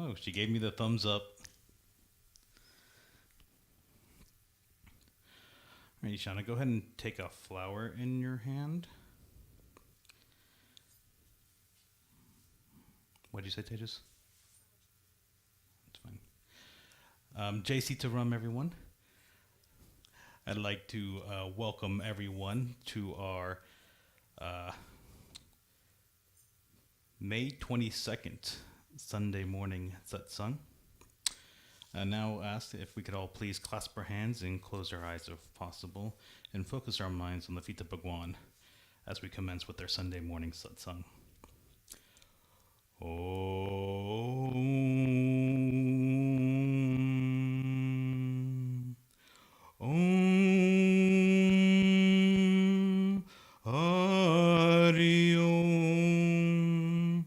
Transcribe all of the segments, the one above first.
Oh, she gave me the thumbs up. All right, Shauna, go ahead and take a flower in your hand. What did you say, Tejas? That's fine. Jai Sita Ram, everyone. I'd like to welcome everyone to our uh, May 22nd Sunday morning satsang. I now ask if we could all please clasp our hands and close our eyes if possible and focus our minds on the feet of Bhagwan as we commence with our Sunday morning satsang. Om. Om. Hari Om.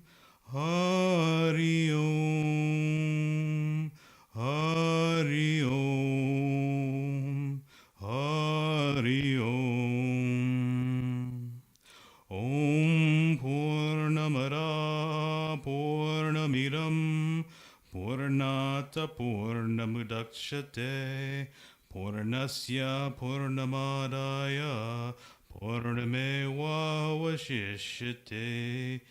Hari Om. Hari Om. Hari Om. Om Purnamada Purnamidam Purnata Purnamudakshate Purnasya Purnamadaya Purnameva Vashishyate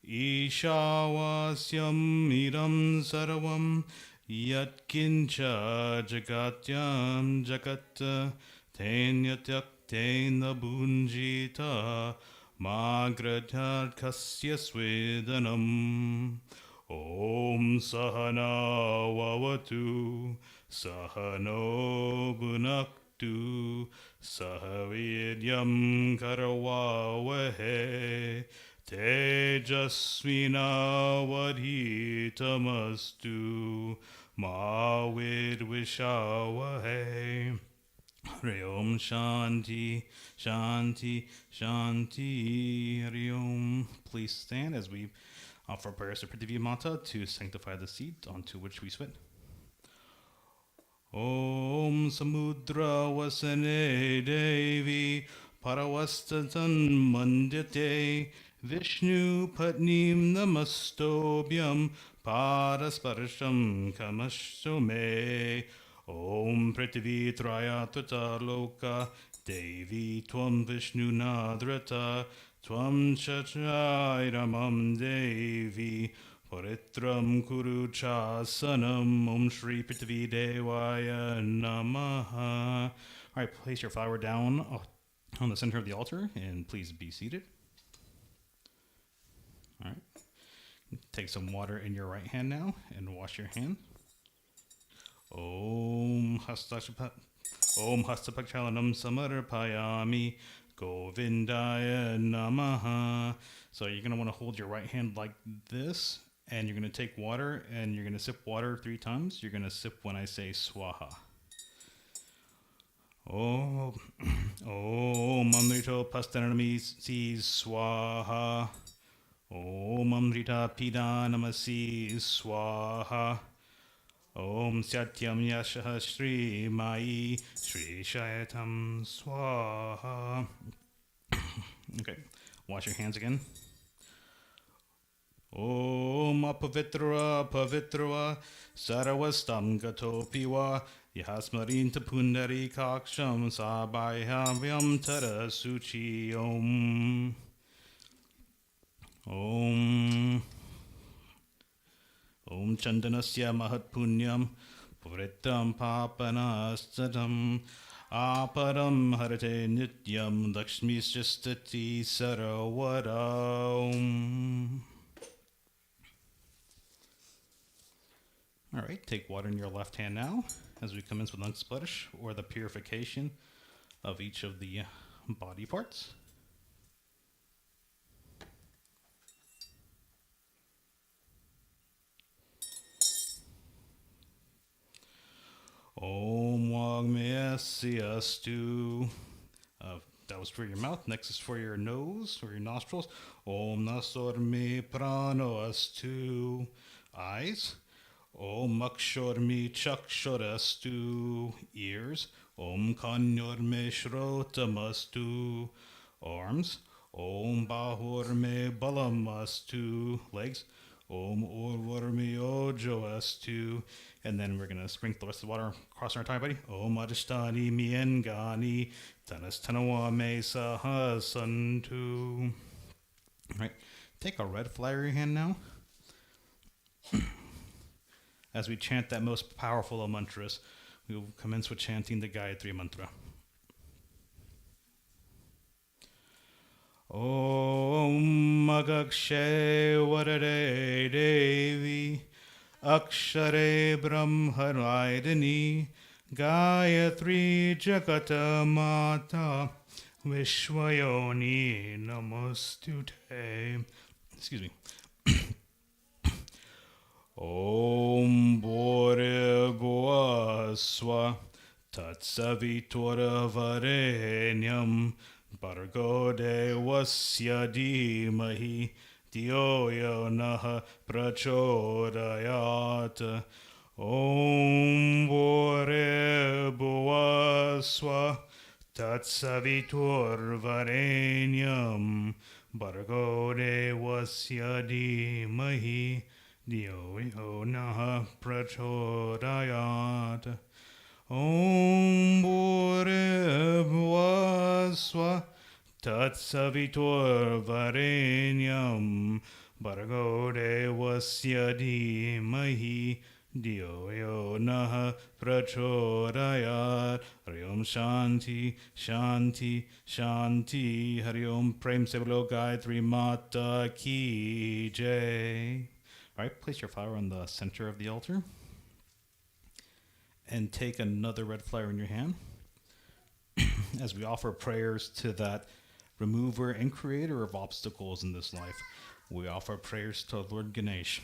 Ishavasyam Idam Sarvam Yatkincha Jagatyam Jagat Tenyatak Tena Bunjita Magradhat Kasya Swedanam Om Sahana Vavatu Sahano Bhunaktu Sahavidyam Karavavahe Tejasvina Vadhitamastu Ma Vidvishavahe Hari Om Shanti, Shanti, Shanti, Hari Om. Please stand as we offer prayers to Prithvi Mata to sanctify the seat onto which we sit. Om Samudra Vasane Devi Paravastatan Mandite Vishnu Patnim Namastobhyam Parasparasham Kamashome Om Prithvi Trayatata Loka Devi Tvam Vishnu Nadrata Tvam Chachairamam Devi Paritram Kuru Chasanam Om Shri Prithvi Devaya Namaha. Alright, place your flower down on the center of the altar and please be seated. Alright, take some water in your right hand now and wash your hand. Om Hastapakshalanam Samarpayami Govindaya Namaha. So you're going to want to hold your right hand like this, and you're going to take water, and you're going to sip water 3 times. You're going to sip when I say Swaha. Om Amrito Pastanami sees Swaha. Om Amrita Pidanamasi Swaha. Om Satyam Yasha Shri Mai Shri Shayatam Swaha. Okay, wash your hands again. Om Apavitra Pavitra Saravastam Gatopiwa Yasmarinta Pundari Kaksham Sabhayavyam Tara Suchi Om. Om Chandanasya Mahatpunyam Puritam Papanastatam Aparam Harate Nityam Lakshmisjastati Saravadam. Alright, take water in your left hand now as we commence with Unsplatish, or the purification of each of the body parts. Om Wagmyastu. That was for your mouth. Next is for your nose or your nostrils. Om Nasormi Prano Astu. Eyes. Om Akshormi Chakshorastu. Ears. Om Kanyorme Shrotamastu. Arms. Om Bahurme Balamastu. Legs. Om Urvarmi Ojo Estu. And then we're going to sprinkle the rest of the water across our entire body. Om Adhishtani Miengani Tanastanawa Me Sahasantu. All right. Take a red flower in your hand now. As we chant that most powerful of mantras, we will commence with chanting the Gayatri Mantra. Om Magakshe Varade Devi Akshare Brahmaraidani Gayatri Jagata Mata Vishwayoni Namostute. Excuse me. Om Bore Boaswa Tatsavitura Varenyam Bargo Devasya Dhimahi Dhiyo Yo Naha Prachodayat. Om Bore Boaswa Tatsavitur Varenyam Bargo Devasya Dhimahi Dhiyo Yo Naha Prachodayat. Om Bore Bhuvasva Tatsavitur Varenyam Bhargo Devasya Dhimahi Dhiyo Yo Naha Prachodayat. Hari Om Shanti Shanti Shanti. Hari Om Prem Se Bolo Gayatri Mata Ki Jai. All right, place your flower on the center of the altar. And take another red flower in your hand as we offer prayers to that remover and creator of obstacles in this life. We offer prayers to Lord Ganesh.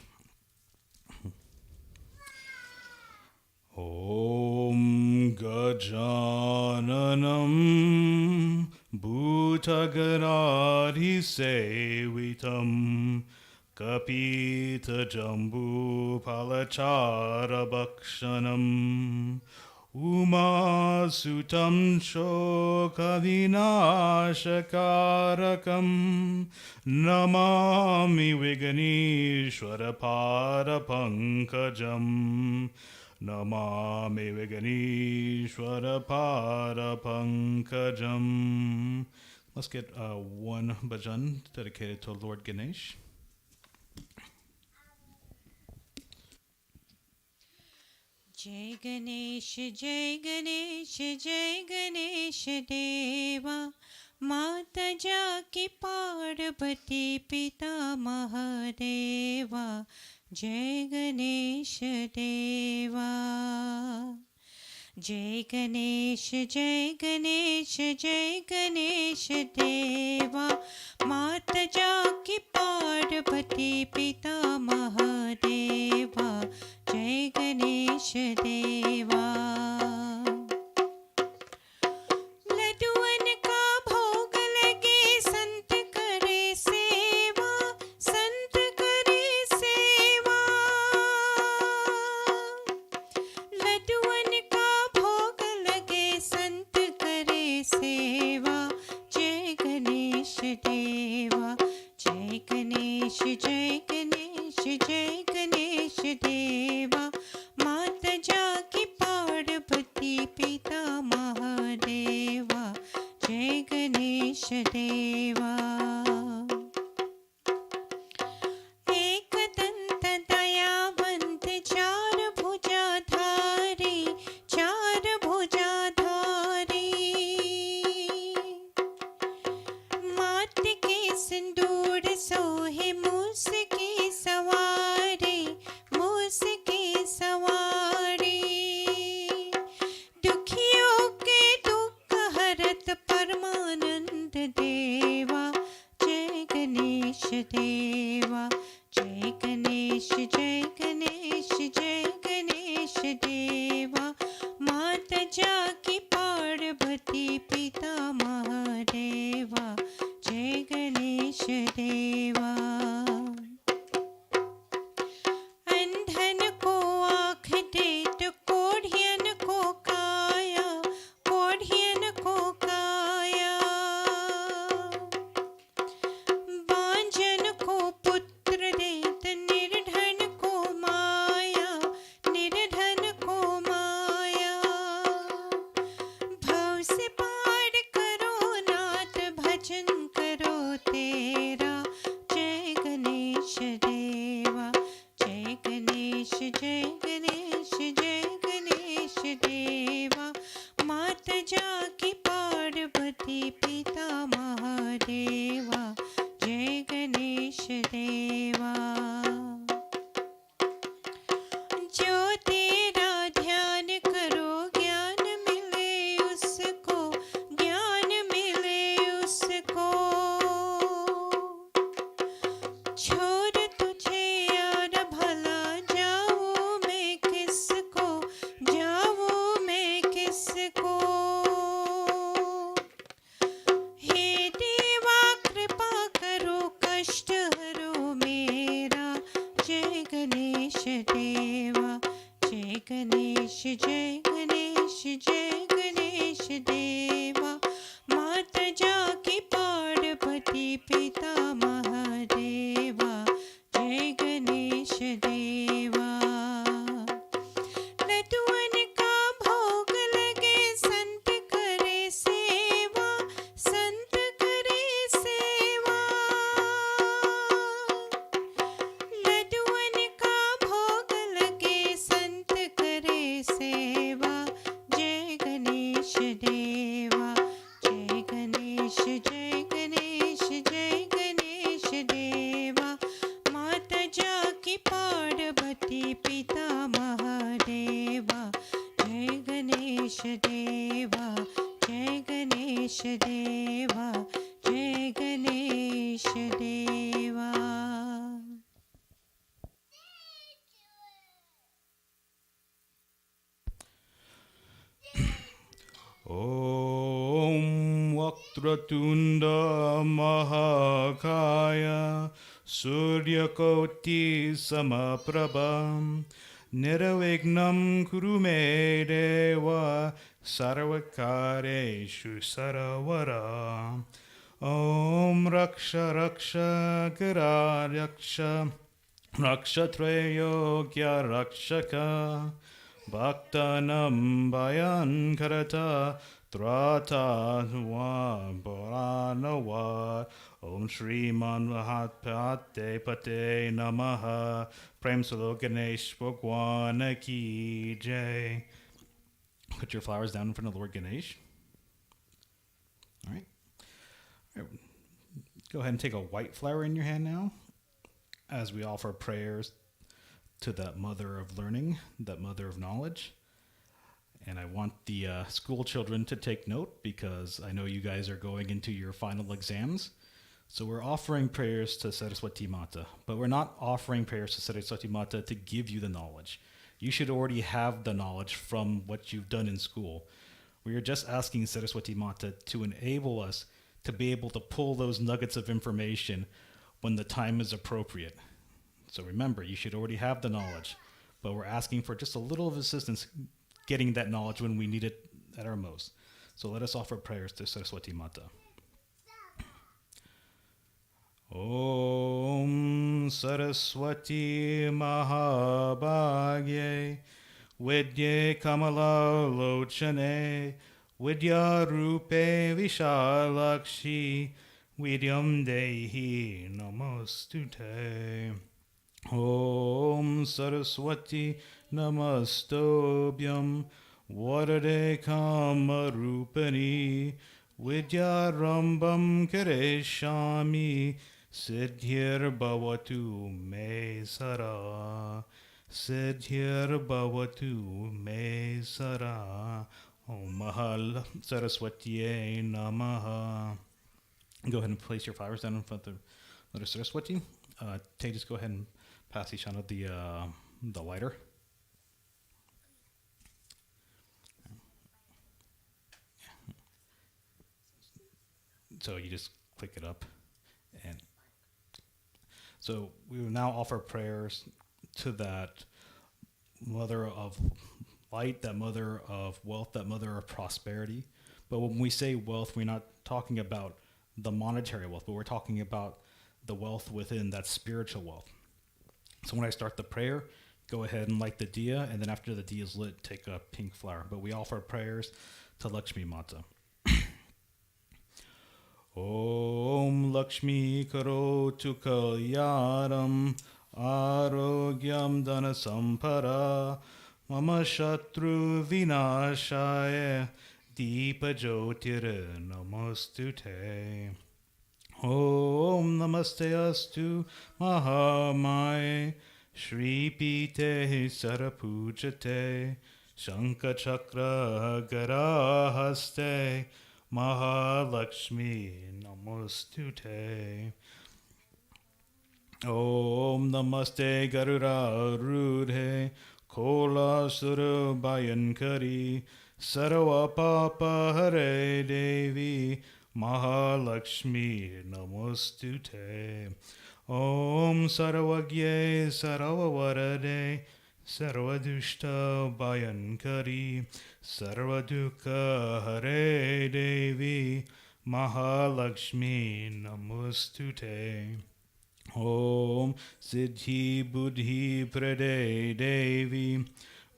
Om Gajananam Bhutagaradi Sevitam Kapita Jambu Palachara Bhakshanam Uma Sutam Shokavinashakarakam Namami Viganishwara Parapankajam. Namami Viganishwara Parapankajam. Let's get one bhajan dedicated to Lord Ganesh. Jai Ganesh, Jai Ganesh, Jai Ganesh Deva Mata Jaki Parvati Pita Mahadeva. Jai Ganesh Deva. Jai Ganesh, Jai Ganesh, Jai Ganesh Deva Mata Jaki Parvati Pita Mahadeva. Jai Ganesh Deva. लड्डुअन का भोग लगे संत करे सेवा, संत करे सेवा. लड्डुअन का भोग लगे संत करे सेवा. जय गणेश देवा. जय गणेश, जय गणेश, जय गणेश देवा. माता जाकी पार्वती पिता महादेवा. जय गणेश देवा. एक दंत दयावंत चार भुजाधारी, चार भुजाधारी. मात के सिंदूर सोहे मूस की सवारी, मूस की सवारी. दुखियों के दुख हरत परमानंद देवा. जय गणेश देवा. जय गणेश, जय गणेश, जय गणेश देवा. माता जाकी पार्वती पिता महादेवा. जय गणेश देवा. अंधन को आँख दे तो कोढ़ियन को काया, कोढ़ियन को काया. बांझन को पुत्र दे तो निर्धन छोड़ तुझे यार भला जाऊं मैं किसको, जाऊं मैं किसको। हे देवा कृपा करो कष्ट हरो मेरा, जय गणेश देवा, जय गणेश, जय गणेश, जय गणेश देवा। माता जाकी पार्वती पिता महादेवा, जय गणेश देवा। लड्डुअन का भोग लगे संत करे सेवा, संत करे सेवा। लड्डुअन का भोग लगे संत करे सेवा, जय गणेश देवा, जय गणेश, जय गणेश, जय गणेश देवा। माता जाकी पार्वती पिता महादेवा, जय गणेश देवा, जय गणेश देवा, जय गणेश देवा। Om Vaktratunda Mahakaya Suryakoti Samaprabham Niravignam Kurume Deva Sarvakareshu Saravara. Om Raksha Raksha Gira Raksha Raksha Trayogya Rakshaka Bhaktanam Bayan Karata Trata Wa Puranava. Om Shriman Mahatpate Pate Namaha. Prem Salo Ganesh Bhagwan Ki Jai. Put your flowers down in front of Lord Ganesh. All right. Go ahead and take a white flower in your hand now as we offer prayers to that mother of learning, that mother of knowledge. And I want the school children to take note because I know you guys are going into your final exams. So we're offering prayers to Saraswati Mata, but we're not offering prayers to Saraswati Mata to give you the knowledge. You should already have the knowledge from what you've done in school. We are just asking Saraswati Mata to enable us to be able to pull those nuggets of information when the time is appropriate. So remember, you should already have the knowledge, but we're asking for just a little of assistance getting that knowledge when we need it at our most. So let us offer prayers to Saraswati Mata. Om Saraswati Mahabhagye Vidye Kamala Lochane Vidya Rupe Vishalakshi Vidyam Dehi Namostute. Om Saraswati Namastobhyam Varade Kamarupani Vidya Rambam Kareshami Siddhir Bhavatu Me Sara Siddhir Bhavatu Me Sara. Om Mahal Saraswati Namaha. Go ahead and place your flowers down in front of the Mother Saraswati. Tay, just go ahead and pass Ishana the lighter. So you just click it up, and so we will now offer prayers to that mother of light, that mother of wealth, that mother of prosperity. But when we say wealth, we're not talking about the monetary wealth, but we're talking about the wealth within, that spiritual wealth. So when I start the prayer, go ahead and light the diya, and then after the diya is lit, take a pink flower. But we offer prayers to Lakshmi Mata. Om Lakshmi Karotu Kalyaram Arogyam Dana Sampara Mama Shatru Vinashaya Deepa Jyotir Namostute. Om Namaste Astu Mahamaya Shri Pite Sarapujate Shankha Chakra Garahaste Mahalakshmi Namostute. Om Namaste Garuda Rudhe Kola Sura Bayankari Sarva Papa Hare Devi Mahalakshmi Namostute. Om Sarvagye Sarvavarade Sarvadushta Bayankari Sarvadukha Hare Devi Mahalakshmi Namostute. Om Siddhi Buddhi Prade Devi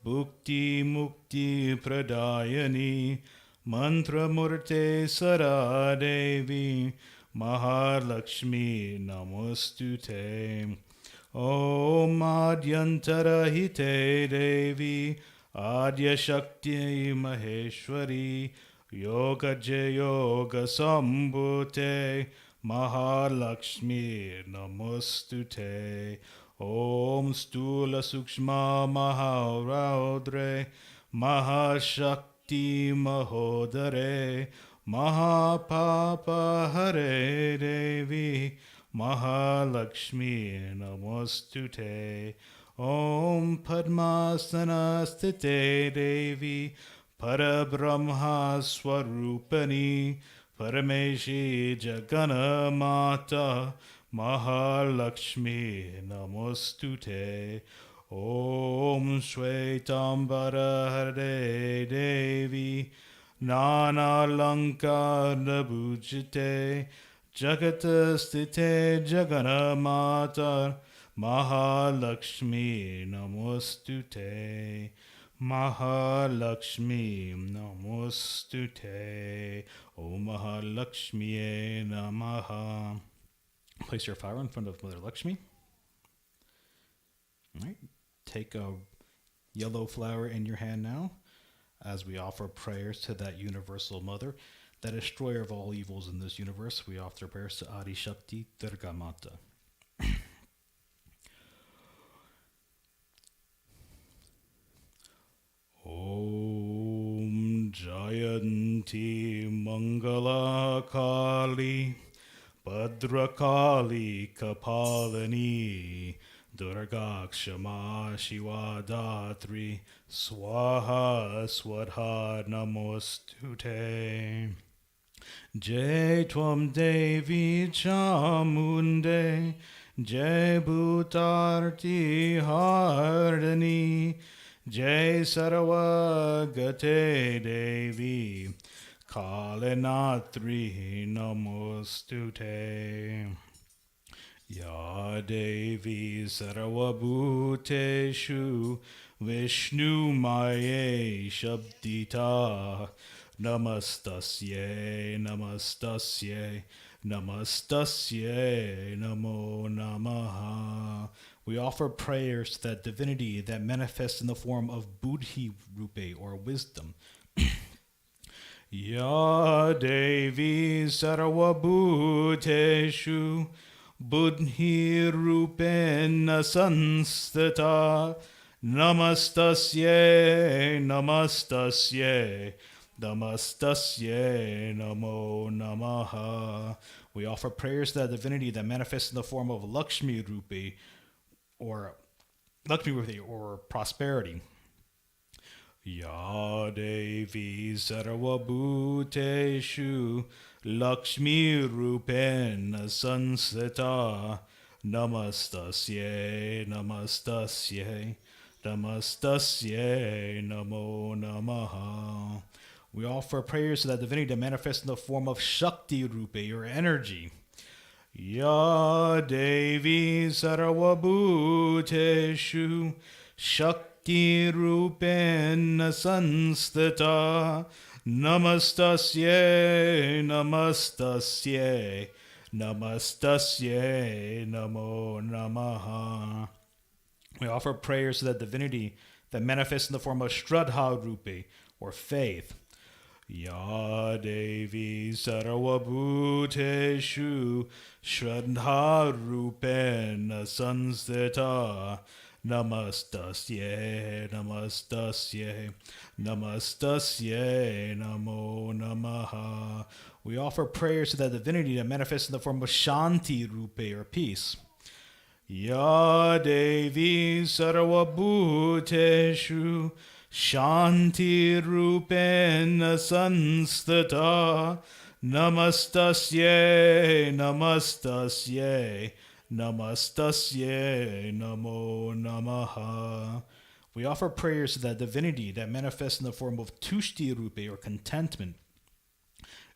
Bhukti Mukti Pradayani Mantra Murte Sara Devi Mahalakshmi Namostute. Om Adyantara Hite Devi Adya Shakti Maheshwari Yoga Yoga Sambhute Mahalakshmi Namostute. Om Stula Sukshma Maharaudre Mahashakti Mahodare Mahapapa Hare Devi Mahalakshmi Namostute. Om Padmasana Sthite Devi Parabrahma Swarupani Parameshi Jagana Mata Mahalakshmi Namostute. Om Shvetambara Hare Devi Nana Lankara Bhujite Jagata Stite Jagana Mata Mahalakshmi Namostute. Mahalakshmi Namostute. Om Mahalakshmiye Namaha. Place your flower in front of Mother Lakshmi. All right. Take a yellow flower in your hand now as we offer prayers to that universal mother, that destroyer of all evils in this universe. We offer prayers to Adi Shakti Durga Mata. Om Jayanti Mangala Kali Bhadrakali Kapalani Durga Kshama Shiva Datri Swaha Swadha Namostute. Jai Tvam Devi Chamunde Jai Bhutarti Hardani Jai Saravagate Devi Kalinatri Namostute. Ya Devi Sarvabhuteshu Vishnu Maye Shabdita Namastasye Namastasye Namastasye Namo Namaha. We offer prayers to that divinity that manifests in the form of Buddhi Rupe or wisdom. Ya Devi Sarvabhuteshu Buddhi Rupena Sanstata Namastasye Namastasye Namastasye Namo Namaha. We offer prayers to that divinity that manifests in the form of Lakshmi Rupe or prosperity. Ya Devi Sarvabhuteshu Lakshmi Rupena Sansita Namastasye Namastasye Namastasye Namo Namaha. We offer prayers to that divinity that manifests in the form of Shakti Rupe or energy. Ya Devi Sarvabhuteshu Shakti Rupena Sanstita Namastasye Namastasye Namastasye Namo Namaha. We offer prayers to that divinity that manifests in the form of Shraddha Rupe or faith. Ya Devi Sarvabhuteshu Shraddha Rupena Sanstita Namastasye Namastasye Namastasye Namo Namaha. We offer prayers to that divinity that manifests in the form of Shanti Rupe or peace. Ya Devi Sarvabhuteshu Shanti Rupena Sanstata Namastasye Namastasye Namastasye Namo Namaha. We offer prayers to that divinity that manifests in the form of Tushti Rupe or contentment.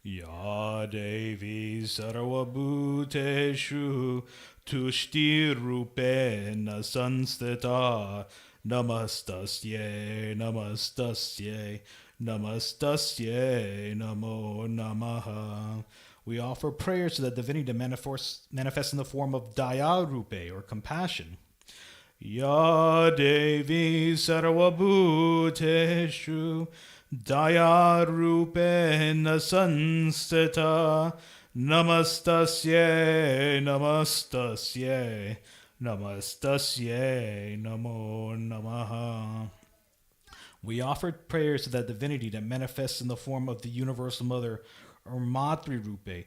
Ya Devi Sarvabhuteshu Tushti Rupena Sanstita Namastasye Namastasye Namastasye Namo Namaha. We offer prayers to the divinity that manifests in the form of Daya Rupe or compassion. Ya Devi Sarvabhuteshu Daya Rupena Sanstita Namastasye Namastasye Namastasye Namo Namaha. We offered prayers to that divinity that manifests in the form of the Universal Mother, or Matri Rupe,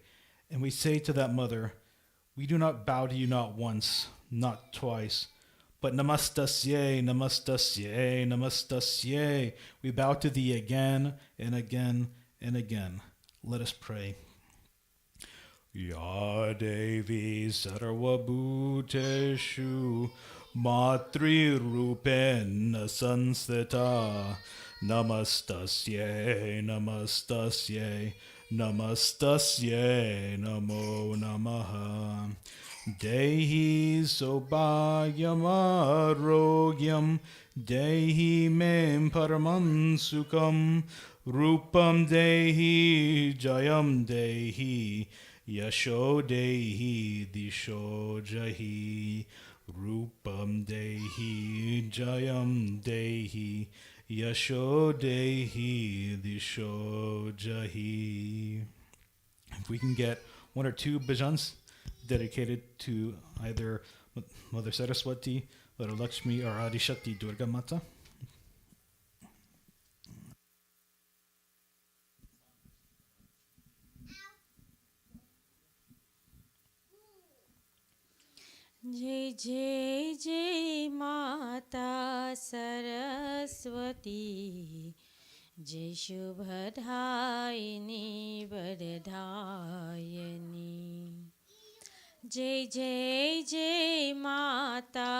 and we say to that Mother, we do not bow to you not once, not twice, but Namastasye, Namastasye, Namastasye. We bow to thee again and again and again. Let us pray. Ya Devi Sarvabhuteshu Matri Rupena Sanstita Namastasye, Namastasye, Namastasye Namo Namaha. Dehi Sobhayam Arogyam Dehi Mem Paramam Sukham Rupam Dehi Jayam Dehi Yasho Dehi Disho Jahi Rupam Dehi Jayam Dehi Yasho Dehi Disho Jahi. If we can get one or two bhajans dedicated to either Mother Saraswati, Mother Lakshmi, or Adi Shakti Durga Mata. जय जय जय माता सरस्वती, जय शुभदायिनी वरदायिनी। जय जय जय माता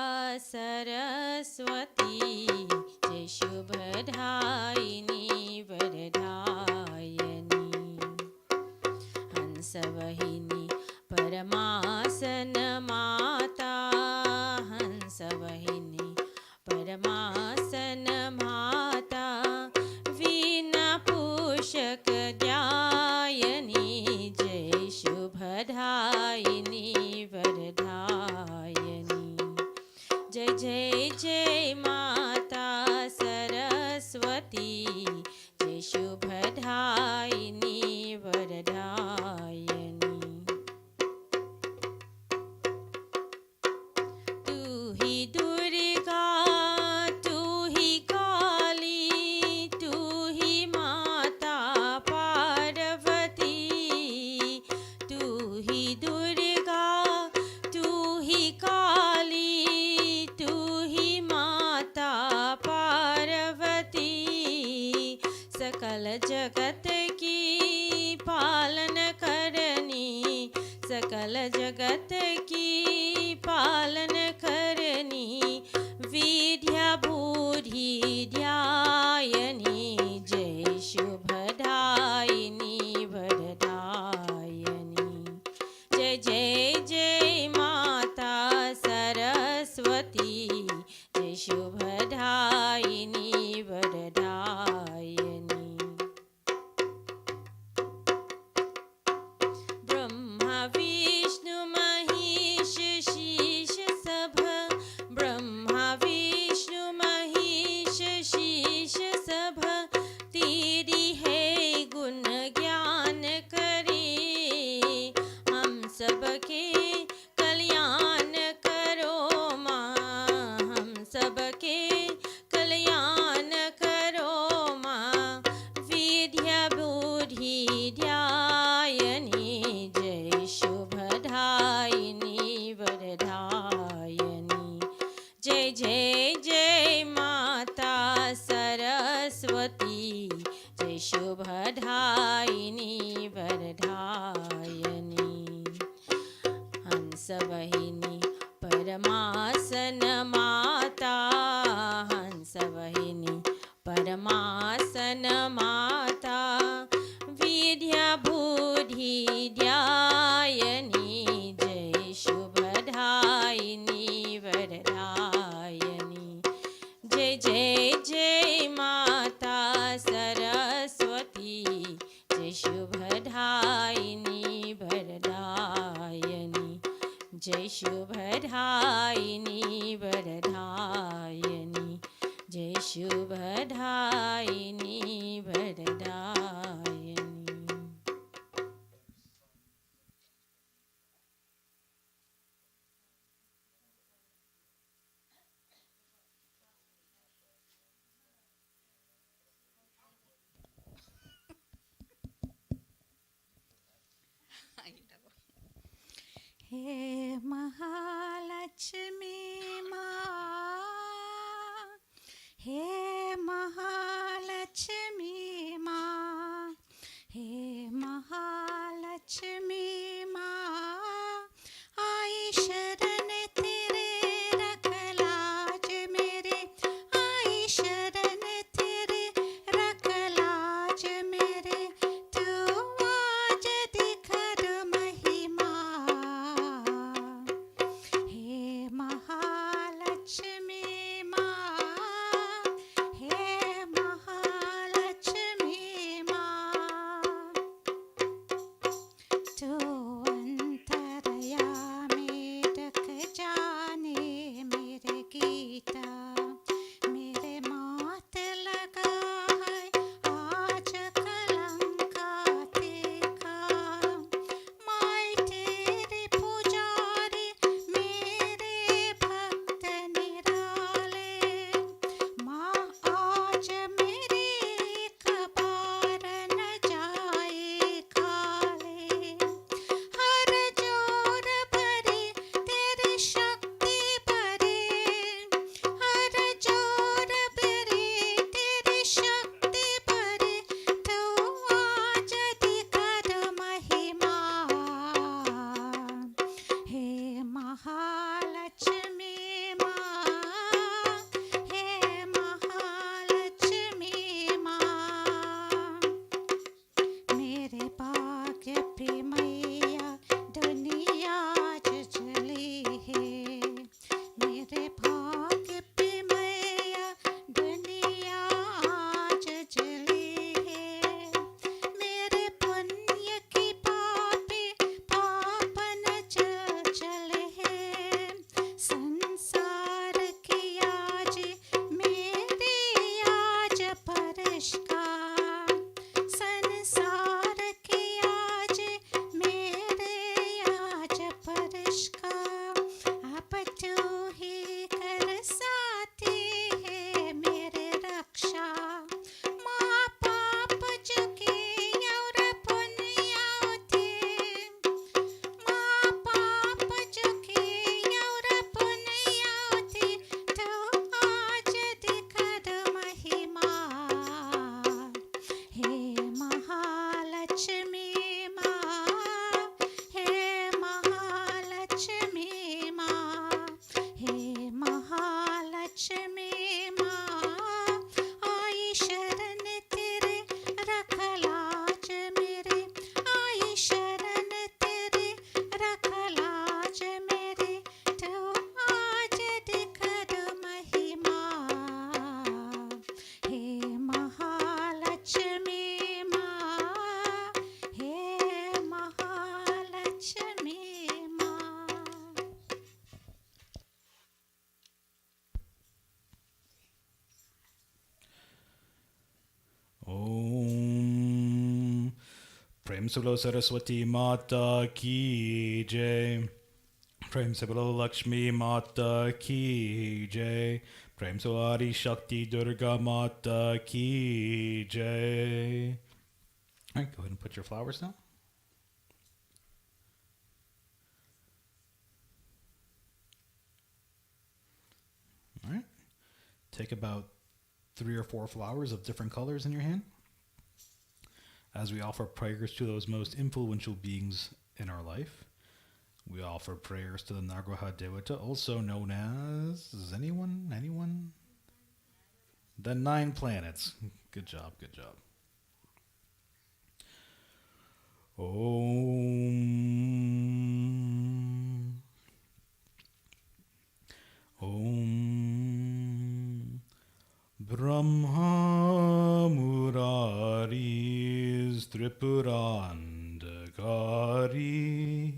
सरस्वती, जय शुभदायिनी वरदायिनी। हंसवाहिनी परमासन माता, हंसवाहिनी परमासन माता, वीणा पूषक ध्यायिनी, जय शुभदायिनी वरदायिनी। जय जय जय माता सरस्वती, जय शुभदायिनी वरदायिनी। तू ही दुर्गा, तू ही काली, तू ही माता पार्वती। तू ही दुर्गा, तू ही काली, तू परमासन माता हंस वाहिनी परमासन माता विद्या बुद्धि ध्यायनी जय शुभदायिनी वरदायिनी जय जय जय माता सरस्वती जय शुभदायिनी वरदायिनी जय शुभदायिनी वरदायिनी जय शुभदायिनी वरदायिनी। हे महालक्ष्मी माँ, हे महालक्ष्मी माँ, हे महालक्ष्मी माँ, आई शरण तेरे रख लाज मेरे, आई शरण तेरे रख लाज मेरे, तू आज दिखर महिमा। हे महालक्ष्मी माँ, हे महालक्ष्मी माँ, तू अंतरयामी ढक जाने मेरे गीता, मेरे मात लगा है आज कलंका देखा, माई तेरी पुजारी मेरे भक्त निराले, माँ आज मेरी एक बार न जाए खाले, हर जोर भरे तेरी शक्ति भरे, हर जोर भरे तेरी शक्ति भरे, तू आज दिखर महिमा। हे महालक्ष्मी माँ, हे महालक्ष्मी माँ, मेरे भाग्य पे मैया दुनिया आज चली है, मेरे भाग्य पे मैया दुनिया आज चली है, मेरे पुण्य की पापी पापन चल चले हैं, संसार की आज मेरी आज परिष्कार, संसार की आज मेरे आज परिष्कार, अब तू ही कर साथी है मेरे रक्षा, माँ पाप चुकी और पुण्य होते, माँ पाप चुकी और पुण्य होते, तो आज दिखर महिमा। हे महालक्ष्मी माँ, हे महालक्ष्मी माँ, हे महालक्ष्मी माँ, आई शरण तेरे रख लाज मेरे, आई शरण तेरे रख लाज मेरे, तू आज दिखर महिमा। हे महालक्ष्मी माँ, हे महालक्ष्मी माँ। Om Prem se bolo Saraswati Mata ki jai. Prem se bolo Lakshmi Mata ki jai. Prem se bolo Adi Shakti Durga Mata ki jai. All right, go ahead and put your flowers down. All right. Take about 3 or 4 flowers of different colors in your hand as we offer prayers to those most influential beings in our life. We offer prayers to the Nagraha Devata, also known as... Is anyone? The 9 planets. Good job. Om. Om. Brahma Muraris Tripurandakari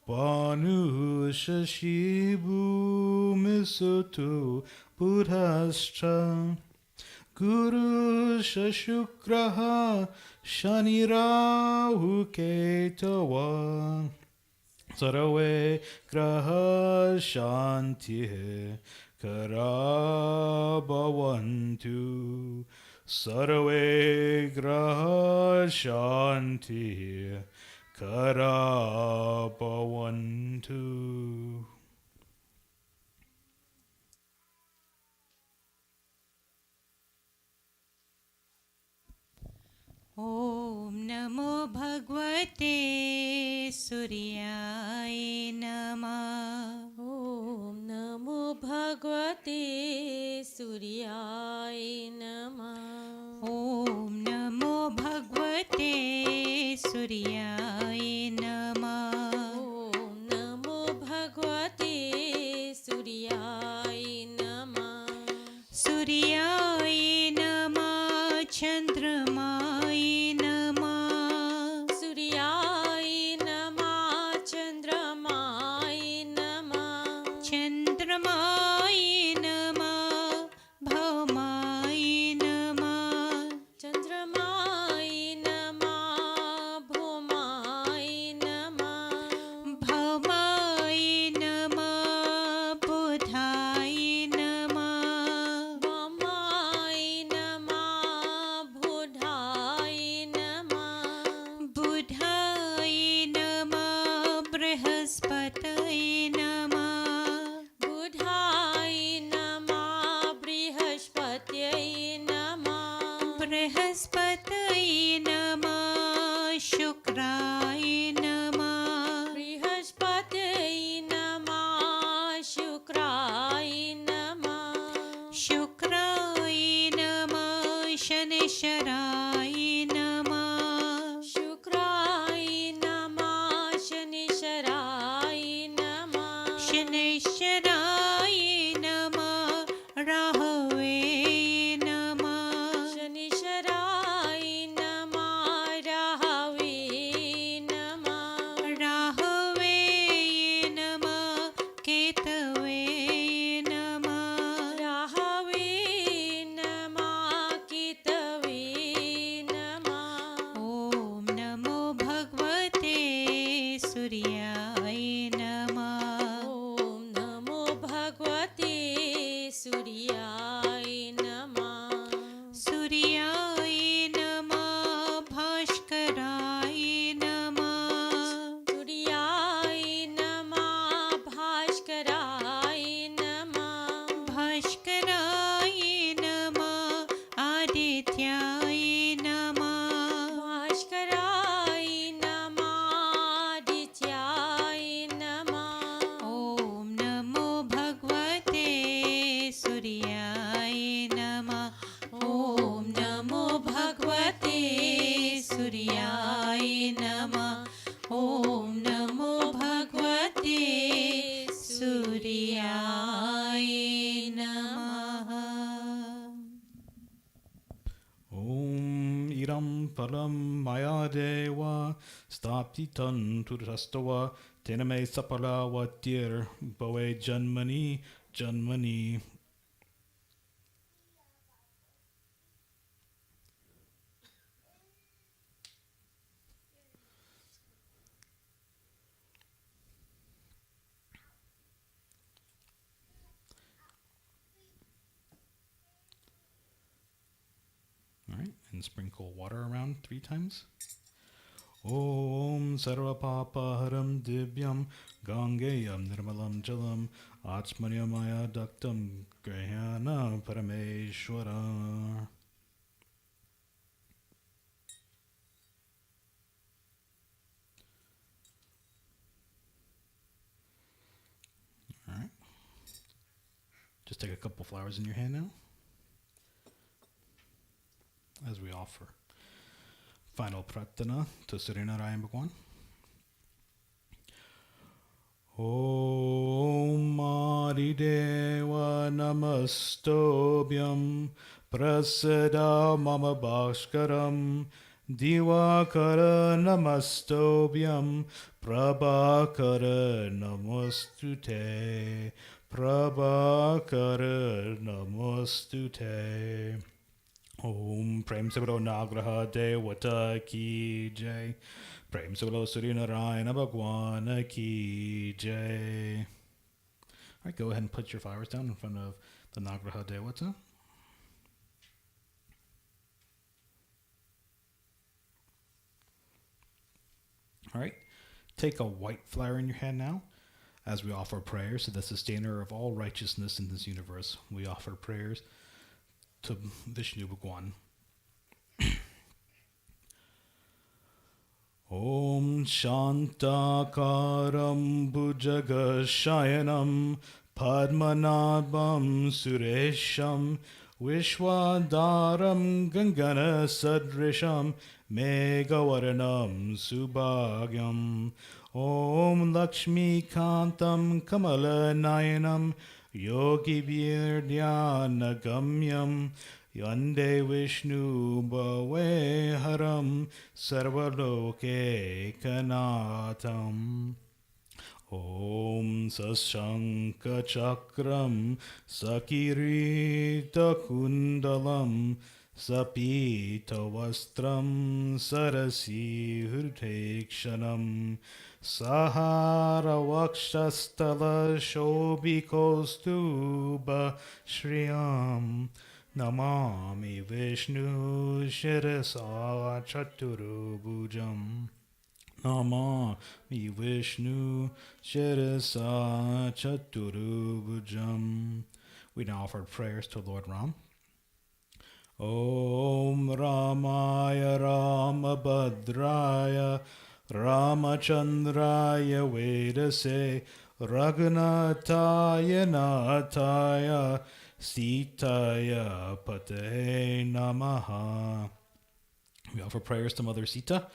Banu Shashibu Misutu Buddhascha Guru Shashukraha Shanirahu Ketava Sarave Graha Shanti Karabhavantu Sarve Graha Shanti Karabhavantu. ॐ नमो भगवते सूर्याय नमः ॐ नमो भगवते सूर्याय नमः ॐ नमो भगवते सूर्याय नमः ॐ नमो भगवते सूर्याय नमः सूर्याय नमः चन्द्रमाय नमः सूर्याय नमः चन्द्रमाय नमः चन्द्रमाय नमः भौमाय नमः चन्द्रमाय नमः भौमाय नमः भौमाय नमः बुधाय नमः भौमाय नमः बुधाय नमः बुधाय नमः बृहस्पतये नमः बुधाय नमः बृहस्पतये नमः बृहस्पतये नमः शुक्राय नमः बृहस्पतये नमः शुक्राय नमः शुक्राय नमः शनिश्चराय नमः शुक्राय नमः शनिश्चराय नमः शनिश्चराय नमः राहवे नमः शनिश्चराय नमः राहवे नमः राहवे नमः केतवे नमः राहवे नमः केतवे नमः ॐ नमो भगवते सूर्याय नमः ॐ नमो भगवते सूर्याय नमः सूर्याय नमः भास्कराय नमः सूर्याय नमः भास्कराय नमः भास्कराय नमः आदित्याय नमः भास्कराय नमः आदित्याय नमः ॐ नमो भगवते सूर्याय नमः ॐ नमो भगवते सूर्याय नमः ॐ नमो भगवते सूर्याय नमः Om Iram Param Maya Deva Staptitan Turastava Tename Sapala Vatir Boe Janmani. All right, and sprinkle water around 3 times. Om Sarva Papa Haram Divyam Gangayam Nirmalam Jalam Achmanyamaya Daktam Grahana Parameshwara. Just take a couple flowers in your hand now as we offer final pratana to Sri Narayan Bhagwan. Om Adideva Namastobhyam Prasada Mama Bhaskaram Divakara Namastobhyam Prabhakara Namostute Prabhakara Namostute. Om Prem Sabro Nagraha Devata Ki Jai. Prem Sabro Sri Narayana Bhagwan Ki Jai. Alright, go ahead and put your flowers down in front of the Nagraha Devata. Alright, take a white flower in your hand now as we offer prayers to the sustainer of all righteousness in this universe. We offer prayers to Vishnu Bhagwan. Om Shantakaram Bhujagashyayanam Padmanabham Suresham Vishwadaram Gangana Sadrisham Megavaranam Subhagyam Om Lakshmi Kantam Kamala Nayanam Yogi Virdhyanagamyam Yande Vishnu Bhave Haram Sarvaloke Kanatam. Om Sashanka Chakram Sakirita Kundalam Sapita Vastram Sarasi Hrutekshanam Sahara Vakshastala Shobhikostuba Shriyam Namami Vishnu Shirasa Chaturubhujam. Namami Vishnu Shirasa Chaturubhujam. We now offer prayers to Lord Ram. Om Ramaya Ramabhadraya Ramachandraya Vedase Raghunathaya Nathaya Sitaya Pate Namaha. We offer prayers to Mother Sita.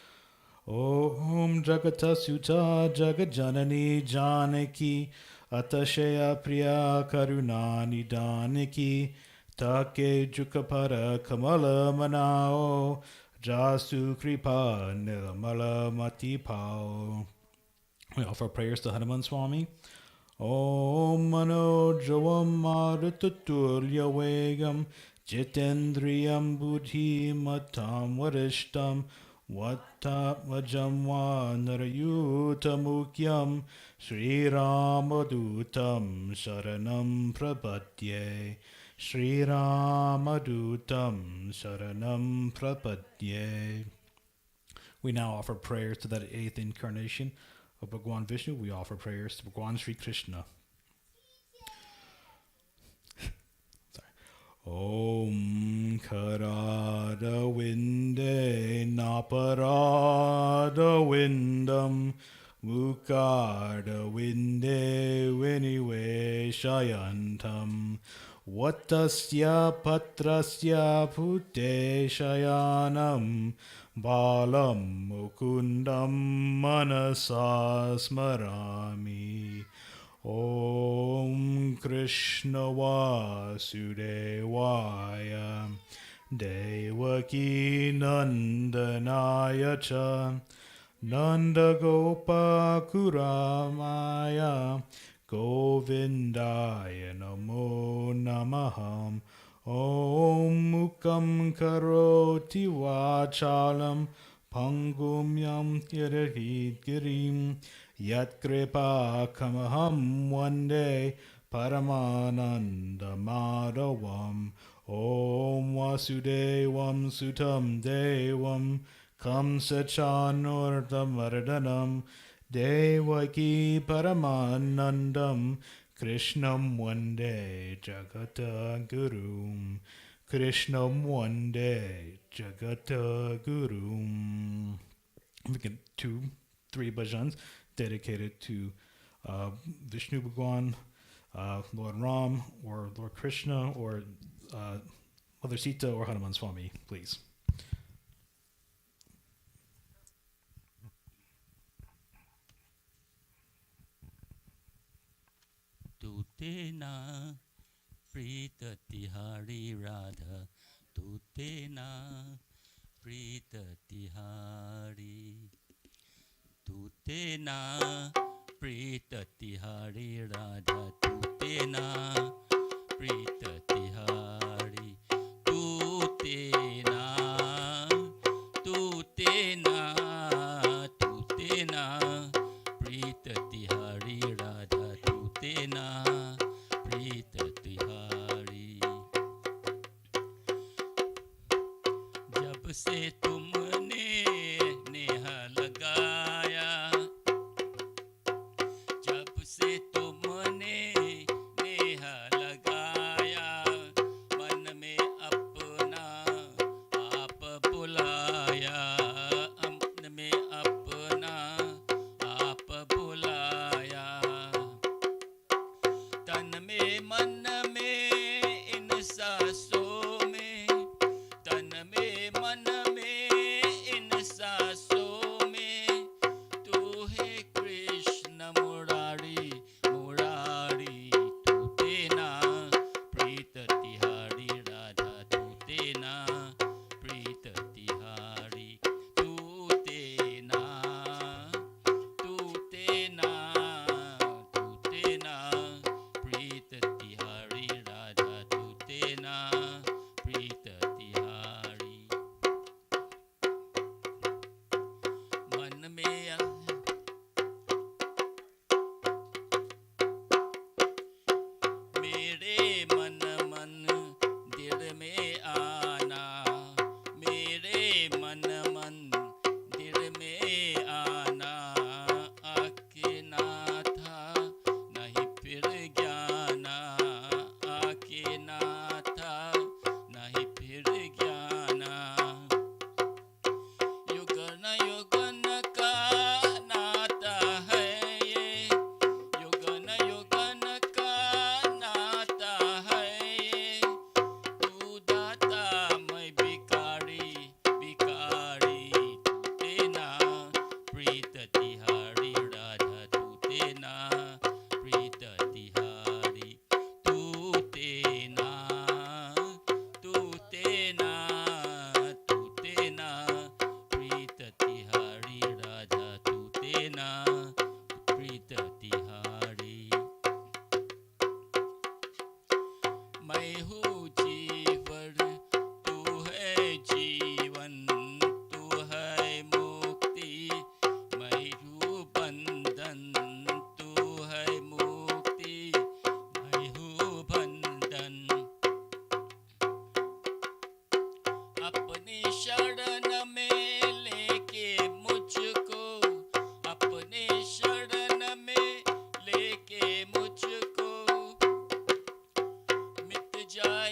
Om Jagata Suta Jagajanani Janaki Atashaya Priya Karunani Daniki Take Jukapara Kamala Manao Jasu Kripa Nirmala Matipao. We offer prayers to Hanuman Swami. Om Manojavam Marututulya Vegam Jitendriyam Buddhi Matam Varishtam Vattavajam Vanarayuta Mukyam Sri Ramadutam Sharanam Prabhadye Sri Ramadutam Sharanam Prabhadye. We now offer prayers to that 8th incarnation of Bhagwan Vishnu. We offer prayers to Bhagwan Sri Krishna. Om Karada Vinde Naparada Vindam Mukarda Vinde Vinive Shayantam Vatasya Patrasya Pute Shayanam Balam Mukundam Manasa Smarami. Om Krishna Vasudevaya Devaki Nandanaya Cha Nanda Gopa Kuramaya Govindaya Namo Namaham. Om Mukam Karoti Vachalam Pangum Yam Tirahit Girim Yat Kripa Kamaham Vande Paramananda Madhavam. Om Vasudevam Sutam Devam Kamsachanurtamardhanam Devaki Paramanandam Krishnam Vande Jagata Gurum. Krishnam Vande Jagata Gurum. We get 2-3 bhajans dedicated to Vishnu Bhagwan, Lord Ram or Lord Krishna or Mother Sita or Hanuman Swami, please. Tu te na Prita Tihari Radha, tu te na Prita Tihari, tu te na Prita Tihari Radha, tu te na Prita Tihari, tu te na, tu te na, tu te na Prita Tihari Radha, tu te na Prita Tihari. जब से तुमने नेहा लगाया, जब से तुमने नेहा लगाया, मन में अपना आप बुलाया, मन में अपना आप बुलाया, तन में मन में इन सांसों में, तन में मन में इन सांसों में, तू है कृष्ण मुरारी मुरारी, तू तेना प्रीत तिहारी राधा, तू तेना प्रीत तिहारी, तू तेना, तू तेना, तू तेना प्रीत तिहारी राधा, तू तेना प्रीत तिहारी। मन में मेरे मन मंदिर में आना, मेरे मन मंदिर में आना, आके ना था नहीं फिर ज्ञाना, आके ना था नहीं फिर ज्ञाना, युगन युगन का नाता है ये, युगन युगन का नाता है ये, तू दाता मैं भिखारी भिखारी, तू तेना प्रीत तिहारी राधा, तू तेना प्रीत तिहारी, तू तेना, तू तेना, तू तेना प्रीत तिहारी राधा, तू तेना प्रीत तिहारी। मैं हूँ जीवन, तू है जीवन, तू है मुक्ति, मैं हूँ बंधन, तू है मुक्ति, मैं हूँ बंधन, अपनी शरण में लेके मुझको, अपने शरण में लेके मुझको, मिट जाए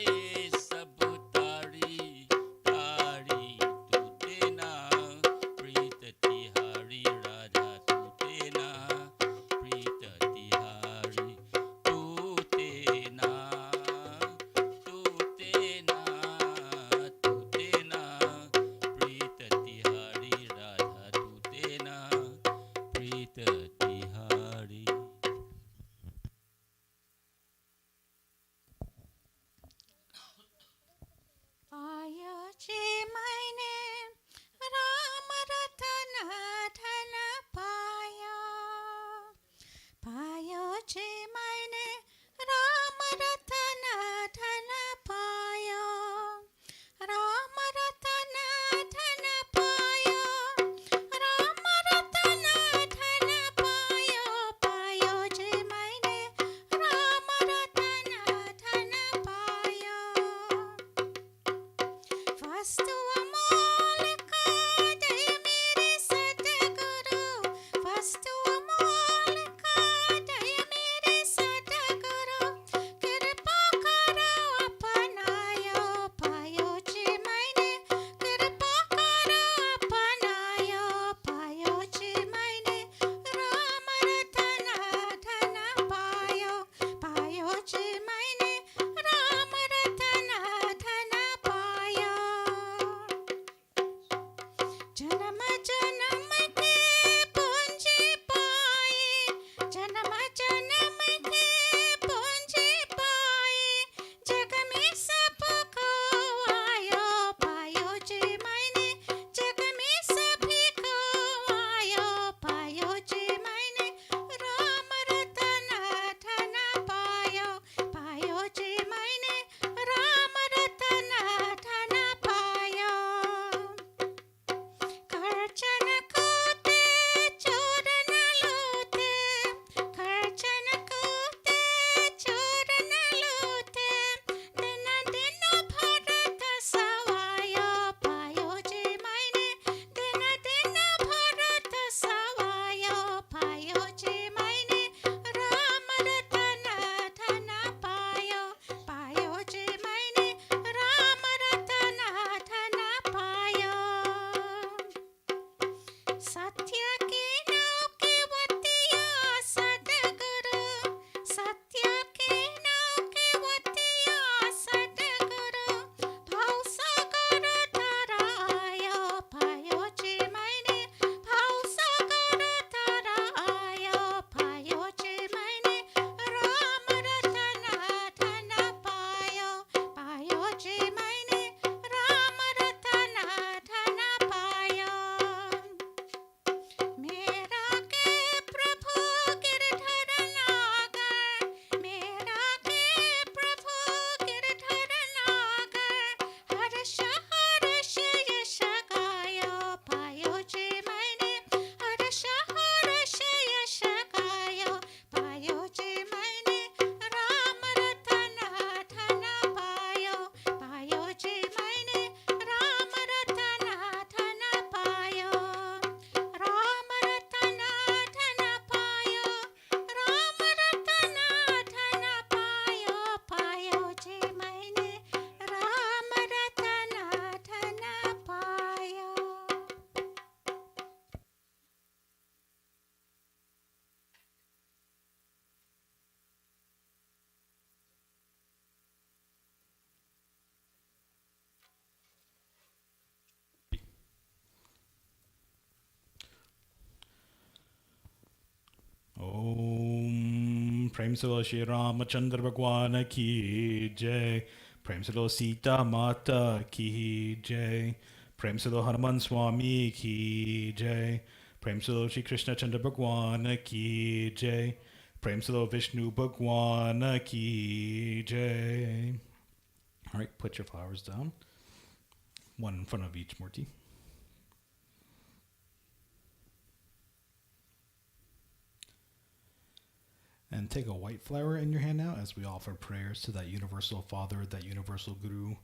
Prem se lo Shri Ramachandra Bhagwan ki jai. Prem se lo Sita Mata ki jai. Prem se lo Hanuman Swami ki jai. Prem se lo Shri Krishna Chandra Bhagwan ki jai. Prem se lo Vishnu Bhagwan ki jai. All right, put your flowers down. One in front of each Murti. And take a white flower in your hand now as we offer prayers to that universal Father, that universal Guru,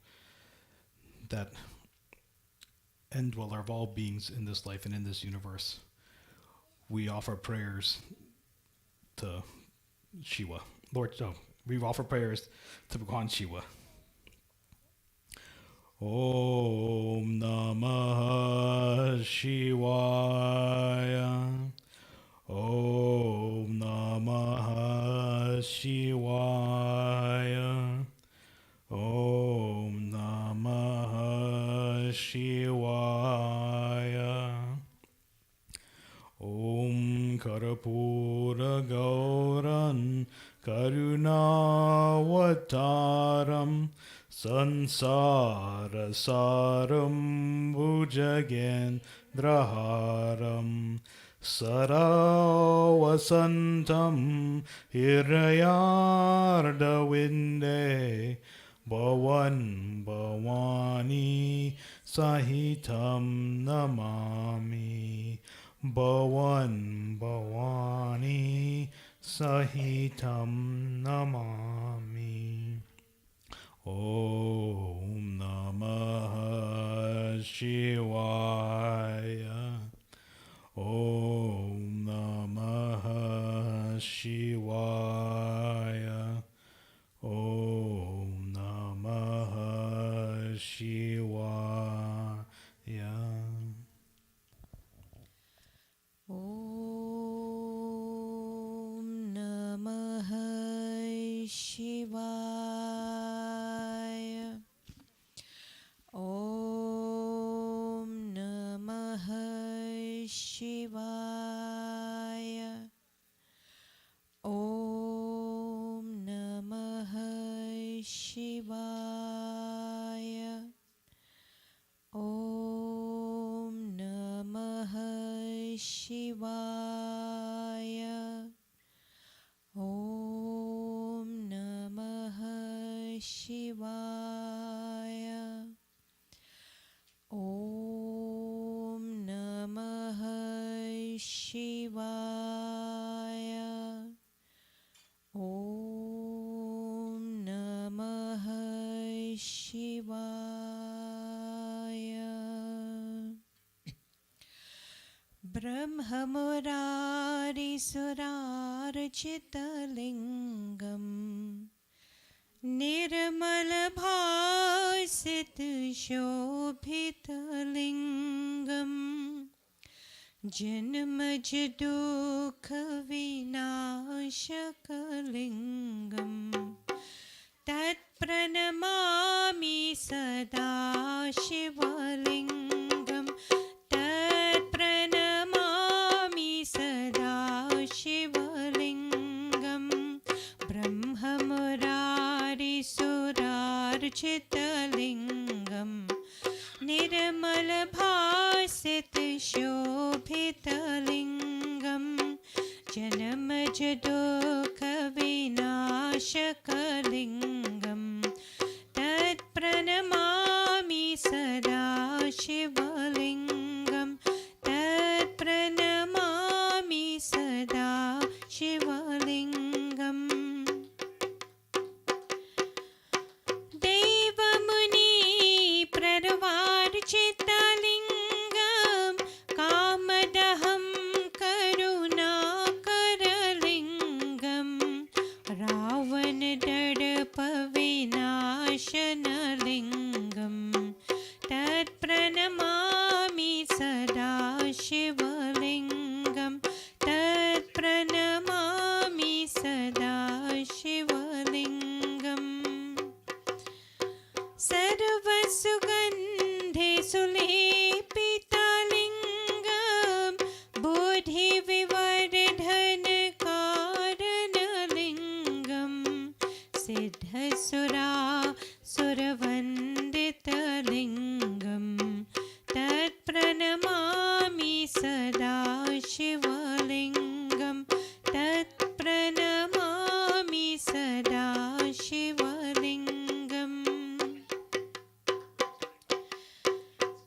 that indweller of all beings in this life and in this universe. We offer prayers to Shiva. Lord, we offer prayers to Bhagwan Shiva. Om Namah Shivaya. Om Namah Shivaya. Om Namah Shivaya. Om Karapura Gauran Karunavataram Sansara Saram Bhujagendraharam Saravasantam Hirayardavinde Bhavan Bhavani Sahitam Namami Bhavan Bhavani Sahitam Namami. Om Namah Shivaya. Om Namah Shivaya. Om Namah Shivaya. Om Namah Shivaya. Om Namah Shivaya. Om Namah Shivaya. Om Namah Shivaya. Om Namah Shivaya. Om Namah Shivaya. Om Namah Shivaya. Brahma Murari Surarchitalingam Nirmal Bhasit Shobhitalingam Janmaj Dukha Vinashakalingam Tat Pranamami Sada Shivalingam Tat Pranamami Sada Shivalingam Brahma Murari Surarchitalingam Nirmal Bhasit Shobhitalingam Janmaj Dukha Vinashakalingam Tat Pranamami Sada Shivalingam Tat Pranamami Sada Shivalingam Devamuni Praravarchitalingam Kamadaham Karunakaralingam Ravan Dadapa Vinashanalingam Tat Pranamami Sada Shivalingam Tat Pranamami Sada Shivalingam Sarvasugandhe Sulepitalingam Bodhi Vivardhan Karanalingam सिद्धसुरा सुरवन्दितलिङ्गं तत्प्रणमामि सदा शिवलिङ्गं तत्प्रणमामि सदा शिवलिङ्गम्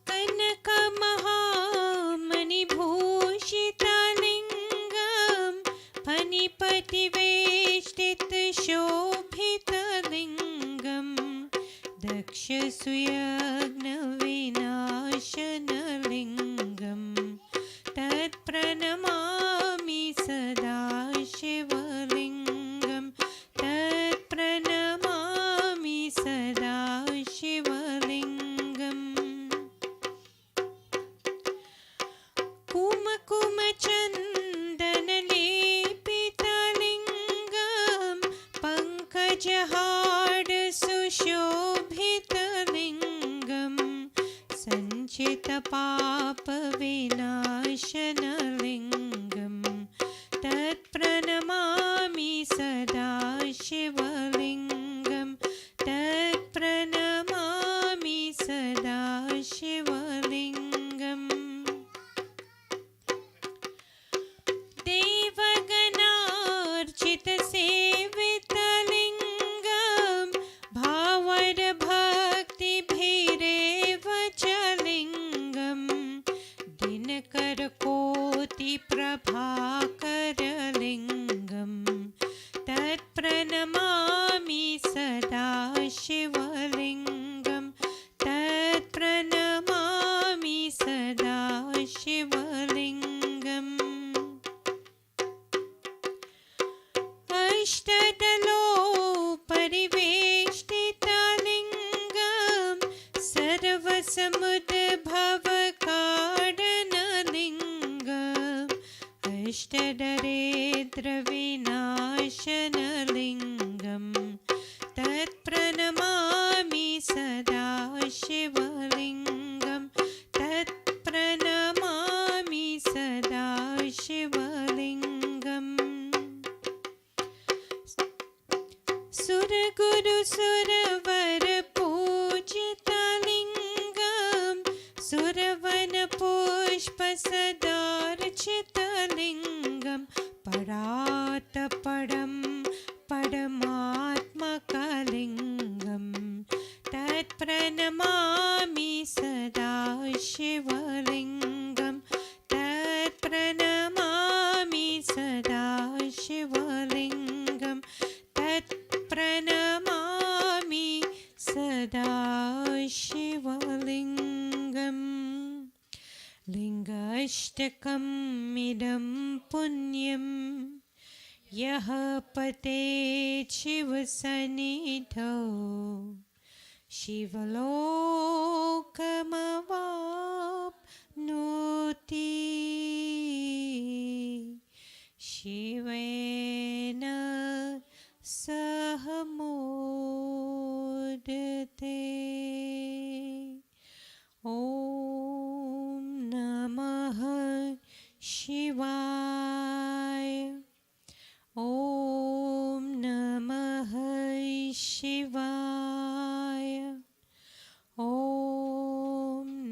कनकमहामणिभूषितलिङ्गं फणिपतिवेष्टितशोभितलिङ्गं दक्षसुयज्ञविनाशनलिङ्गं तत्प्रणमामि सदा शिवलिङ्गं तत्प्रणमामि सदा शिवलिङ्गम् कुमकुमचन्दनलेपितलिङ्गं पङ्कजहाडसुशोभितलिङ्गं सञ्चितपापविनाशनलिङ्गं तत्प्रणमामि सदा शिवलिङ्गं तत्प्रणमामि सदा शिवलिङ्गम् देवगणार्चितसेवितलिङ्गं भावरभक्तिभिरेव च लिङ्गं दिनकरकोटिप्रभाकरलिङ्गं तत्प्रणमामि सदा शिवलिङ्गं तत्प्रणमामि सदा शिवलिङ्गम् अष्टदलोपरिवेष्टितलिङ्गं सर्वसमुद्भवकारणलिङ्गम् अष्टदरिद्रविनाशनलिङ्गं तत्प्रणमामि सदा शिवलिङ्गं तत्प्रणमामि सदा शिवलिङ्गम् सुरगुरुसुरवरपूजितलिङ्गं सुरवनपुष्पसदार्चितलिङ्गं परात्परं परमात्मकलिङ्गं तत्प्रणमामि सदा शिवलिङ्गं तत्प्रणमामि सदा शिवलिङ्गं तत्प्रणमामि सदा शिवलिङ्गम् लिङ्गाष्टकमिदं पुण्यं यः पतेत् शिवसन्निधौ शिवलोकमवाप्नोति शिवेन सह मोदते। ॐ नमः शिवाय। ॐ नमः शिवाय। ॐ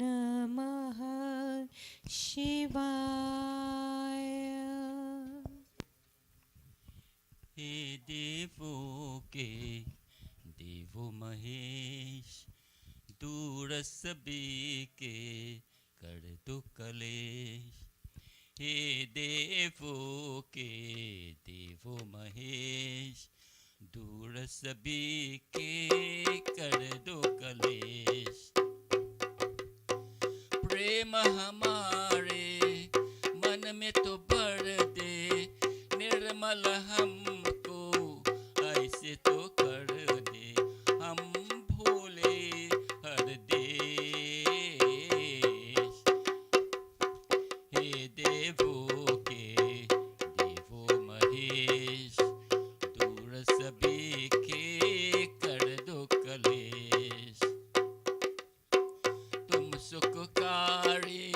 नमः शिवाय। हे देवों के देवो महेश, दूर सभी के कर दो कलेश। हे देवों के देवो महेश, दूर सभी के कर दो कलेश। प्रेम हमारे मन में तो भर दे, निर्मल हमको ऐसे तो कर दे, हम भूले हर देश। हे देवों के देवो महेश, दूर सभी के कर दो कलेश। तुम सुखकारी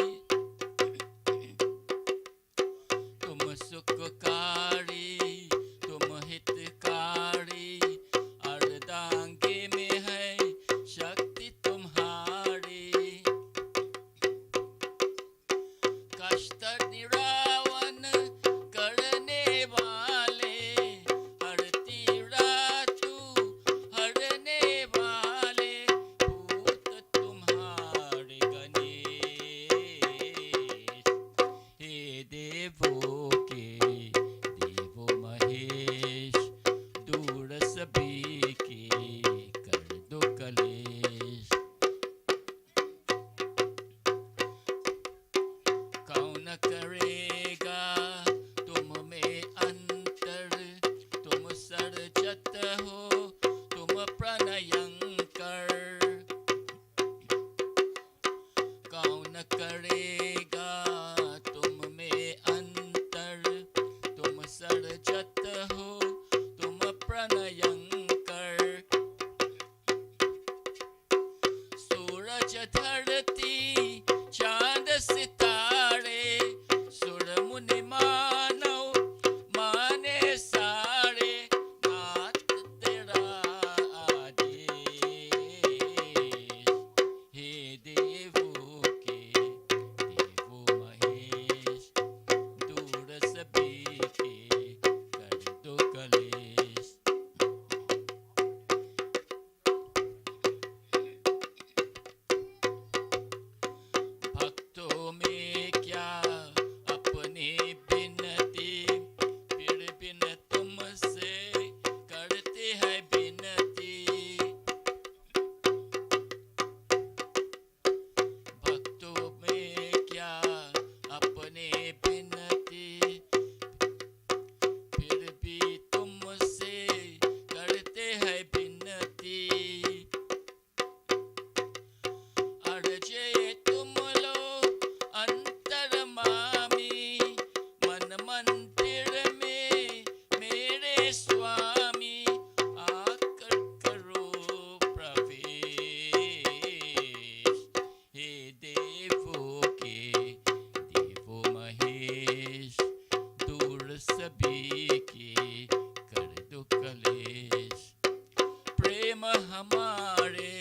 हमारे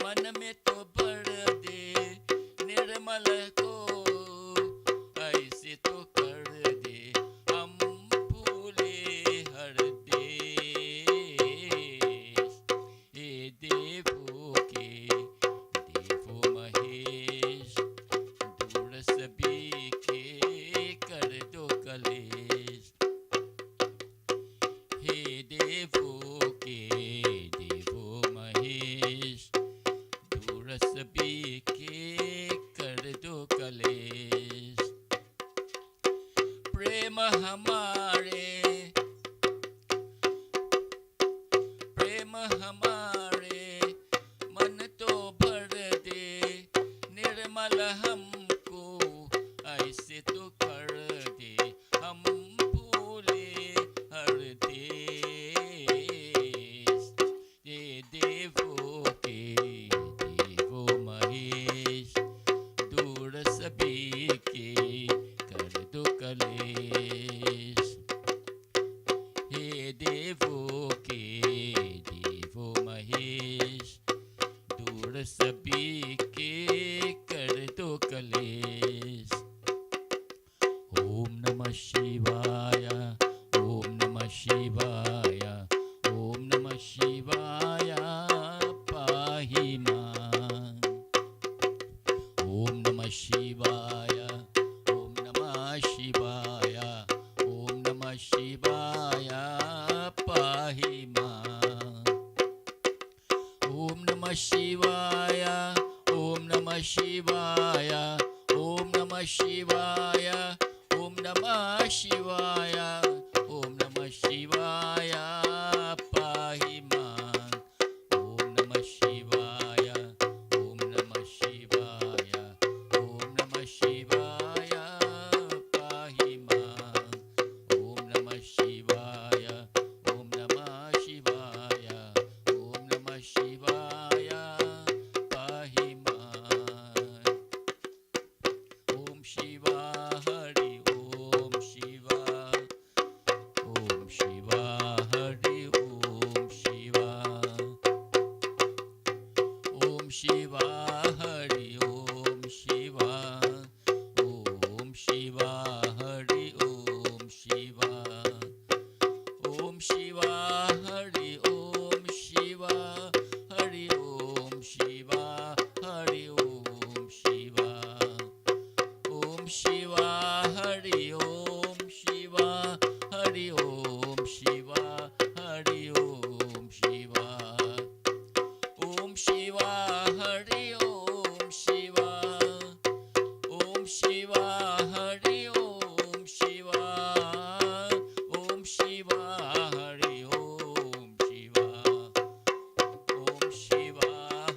मन में तो भर दे, निर्मल को ऐसे तो कर दे, हम भूले हर देश। हे देवों के देवो महेश, दूर सभी के कर दो कलेश। हे देवों के देवो महेश, दूर सभी के कर दो कलेश। प्रेम हमारे, प्रेम हमारे मन तो भर दे, निर्मल हमको ऐसे तो कर दे, हम भूले हर देश। ये देवों के देवो महेश, दूर सभी के कर दो कलेश। हे देवों के देवो महेश, दूर सभी के कर दो कलेश। ओम नमः शिवाय, ओम नमः शिवाय, ओम नमः शिवाय पाहि मां। ओम नमः शिवाय, ओम नमः शिवाय, ओम नमः शिवाय पाहि मां। ओम नमः शिवाय, ओम नमः शिवाय, ओम नमः शिवाय, ओम नमः शिवाय, ओम नमः शिवाय पाहि मां। ओम नमः शिवाय, ओम नमः शिवाय, ओम नमः शिवाय पाहि मां। ओम नमः शिवाय, ओम नमः शिवाय, ओम नमः शिवाय पाहि मां। ओम शिवा हरि ओम शिवा, ओम शिवा हरि ओम शिवा, ओम शिवा हरि ओम शिवा, ओम शिवा हरि ओम शिवा, ओम शिवा हरि ओम शिवा, हरि ओम शिवा, हरि ओम शिवा। ओम शिवा हरि ओम शिवा, हरि ओम शिवा, हरि ओम शिवा। ओम शिवा हरि ओम शिवा, ओम शिवा हरि ओम शिवा, ओम शिवा हरि ओम शिवा। ओम शिवा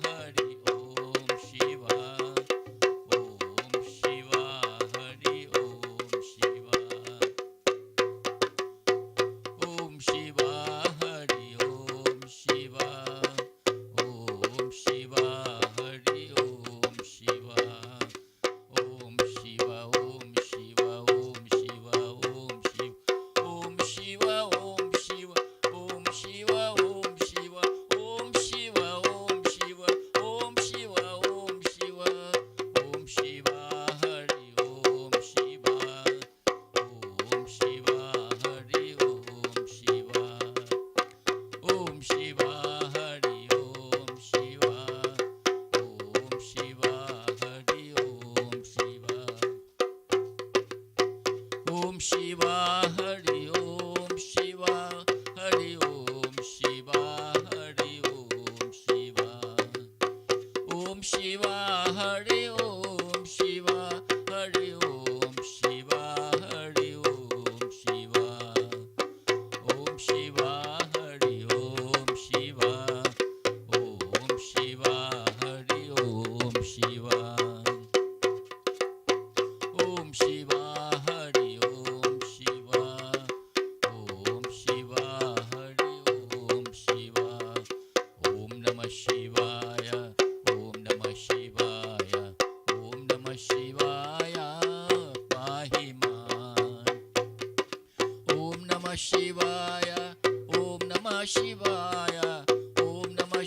हरि ओम शिवा, ओम शिवा हरि ओम शिवा। ओम शिवा हरि ओम शिवा, ओम शिवा हरि ओम शिवा। ओम शिवा, ओम शिवा, ओम शिवा, ओम शिव, ओम शिवा, ओम शिव, ओम शिवा, ओम शिवा, ओम शिवा, ओम शिव, ओम शिवा, ओम शिव। ओम शिवा हरि ओम शिवा, ओम शिवा हरि ओम शिवा। ओम शिवा हरि ओम शिवा, ओम शिवा हरि ओम शिवा। ओम शिवा हरि ओम शिवा, हरि ओम शिवा, हरि ओम शिवा। ओम शिवा हरि ओम शिवा, हरि ओम शिवा, हरि ओम शिवा। ओम शिवा हरि ओम शिवा, ओम शिवा हरि ओम शिवा। ओम शिवा हरि ओम शिवा, ओम शिवा हरि ओम शिवा। ओम नमः शिवाय, ओम नमः शिवाय, ओम नमः शिवाय पाहि मां। ओम नमः शिवाय, ओम नमः शिवाय, ओम नमः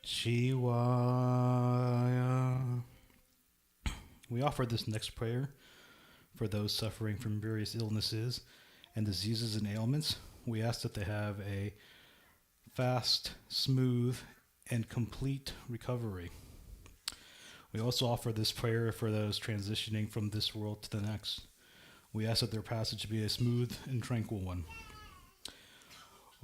Shivaya. We offer this next prayer for those suffering from various illnesses and diseases and ailments. We ask that they have a fast, smooth, and complete recovery. We also offer this prayer for those transitioning from this world to the next. We ask that their passage be a smooth and tranquil one.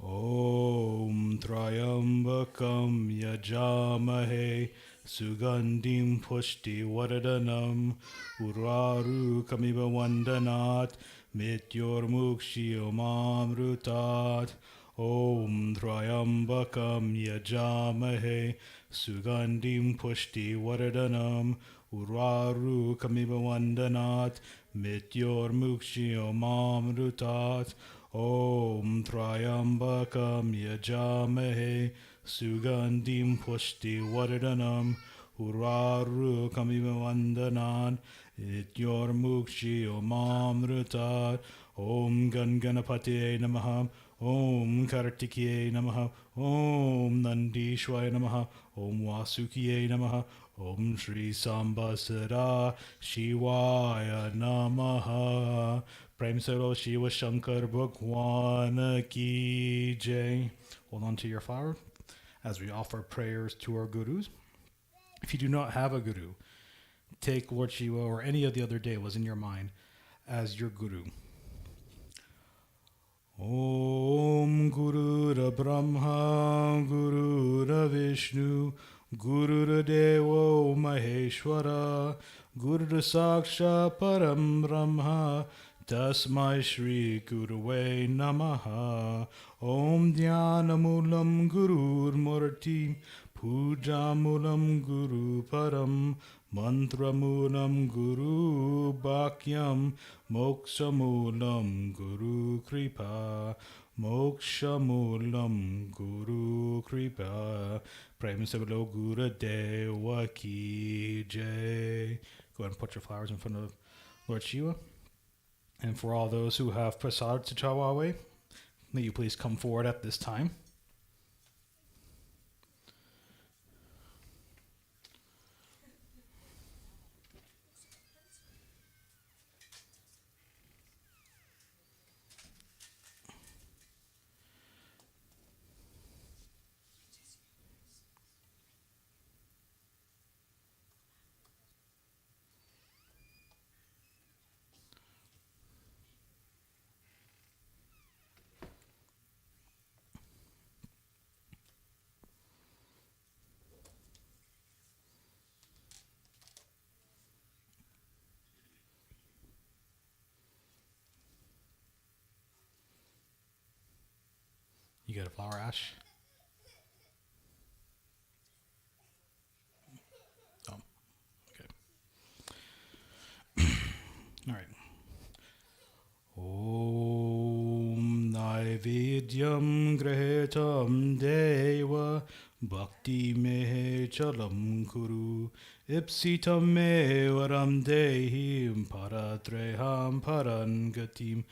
Om Trayambakam Yajamahe Sugandim Pushti Varadanam Uraru Kamiva Vandanat Mityormukshi Omamrutat Om Trayambakam Yajamahe Sugandim Pushti Varadanam Uraru Kamiva Vandanat Mityormukshi Omamrutat Om Trayambakam Yajamahe Sugandim Pushti Varadanam Uraru Kamiva Vandanan Ityormukshi Omamrutat Om Ganganapatiye Namaha Om Kartikeya Namaha Om Nandishwaya Namaha Om Vasukiye Namaha Om Shri Sambasara Shivaya Namaha. Prem Solo Shiva Shankar Bhagwan Ki Jai. Hold on to your flower as we offer prayers to our gurus. If you do not have a guru, take Lord Shiva or any of the other devas in your mind as your guru. Om Guru Brahma Guru Vishnu Guru Devo Maheshwara Guru Saksha Param Brahma Tasmai Shri Guruve Namaha. Om Dhyanamulam Gurur Murti Pujamulam Guru Param Mantramulam Guru Bhakyam Moksamulam Guru Kripa Mokshamulam Guru Kripa. Prem Sabalo Guru Deva Ki Jai. Go ahead and put your flowers in front of Lord Shiva. And for all those who have prasad to Chawawe, may you please come forward at this time. You got a flower, Ash? Oh, okay. All right. Om Naivedyam Grahetam Deva Bhakti Mehe Chalam Kuru Ipsitam Me Varam Dehim Paratreham Parangatim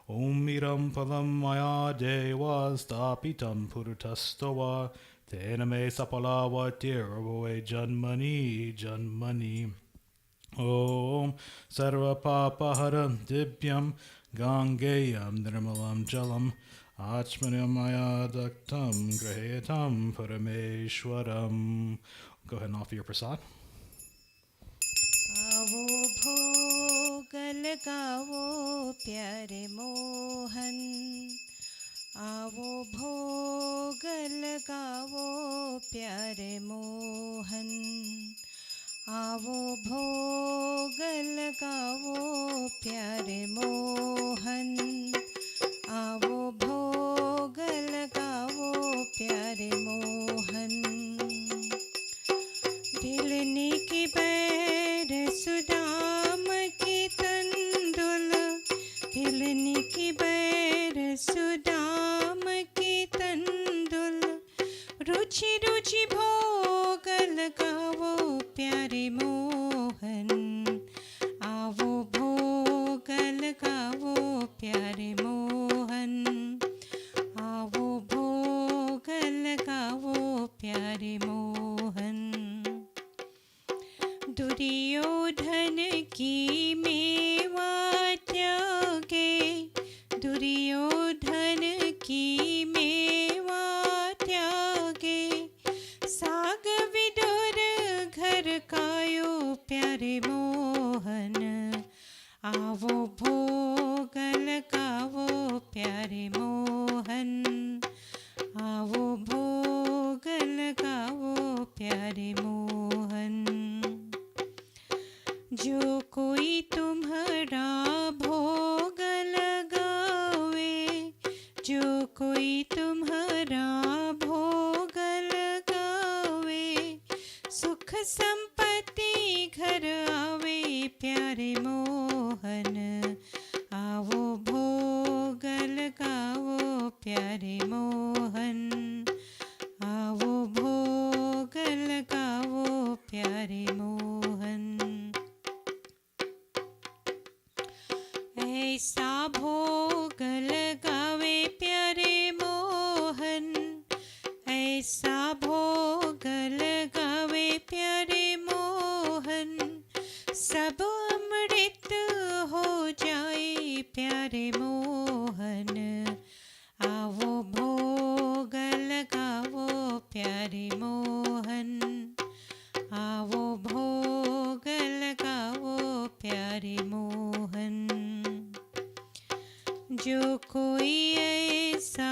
Om Iram Palam Maya Deva Stapitam Purutastava Tename Sapalava Tiravoe Janmani Janmani Om Sarva Papaharam Dibyam Gangayam Nirmalam Jalam Achmanam Maya Daktam Grahetam Parameshwaram. Go ahead and offer your prasad. आवो भोग लगावो प्यारे मोहन आवो भोग लगावो प्यारे मोहन आवो भोग लगावो प्यारे मोहन आवो भोग लगावो प्यारे मोहन दिलनी की बैर सुदाम की तंदुल दिलनी की बैर सुदाम की तंदुल रुचि रुचि भोग लगावो प्यारे मोहन आवो भोग लगावो प्यारे मोहन आवो भोग लगावो प्यारे मोहन जो कोई तुम्हारा भोग लगावे, सुख संपत्ति घर आवे प्यारे मोहन, आवो भोग लगाओ प्यारे मोहन, आवो भोग लगाओ प्यारे मोहन। ऐसा भोग लगावे प्यारे मोहन, ऐसा भोग लगावे प्यारे मोहन, सब अमृत हो जाए प्यारे मोहन, आवो भोग लगाओ प्यारे मोहन, आवो भोग लगाओ प्यारे मोहन। जो कोई ऐसा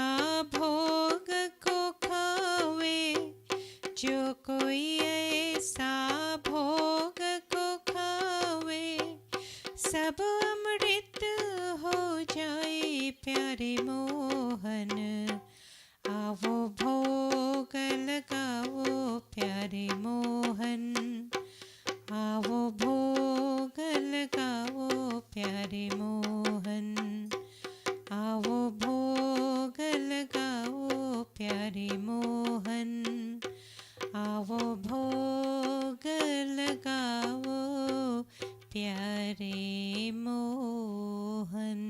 भोग को खावे, जो कोई ऐसा भोग को खावे, सब अमृत हो जाए प्यारे मोहन, आवो भोग लगाओ प्यारे मोहन, आवो भोग लगाओ प्यारे मोहन, आवो भोग लगाओ प्यारे मोहन, आवो भोग लगाओ प्यारे Mohan.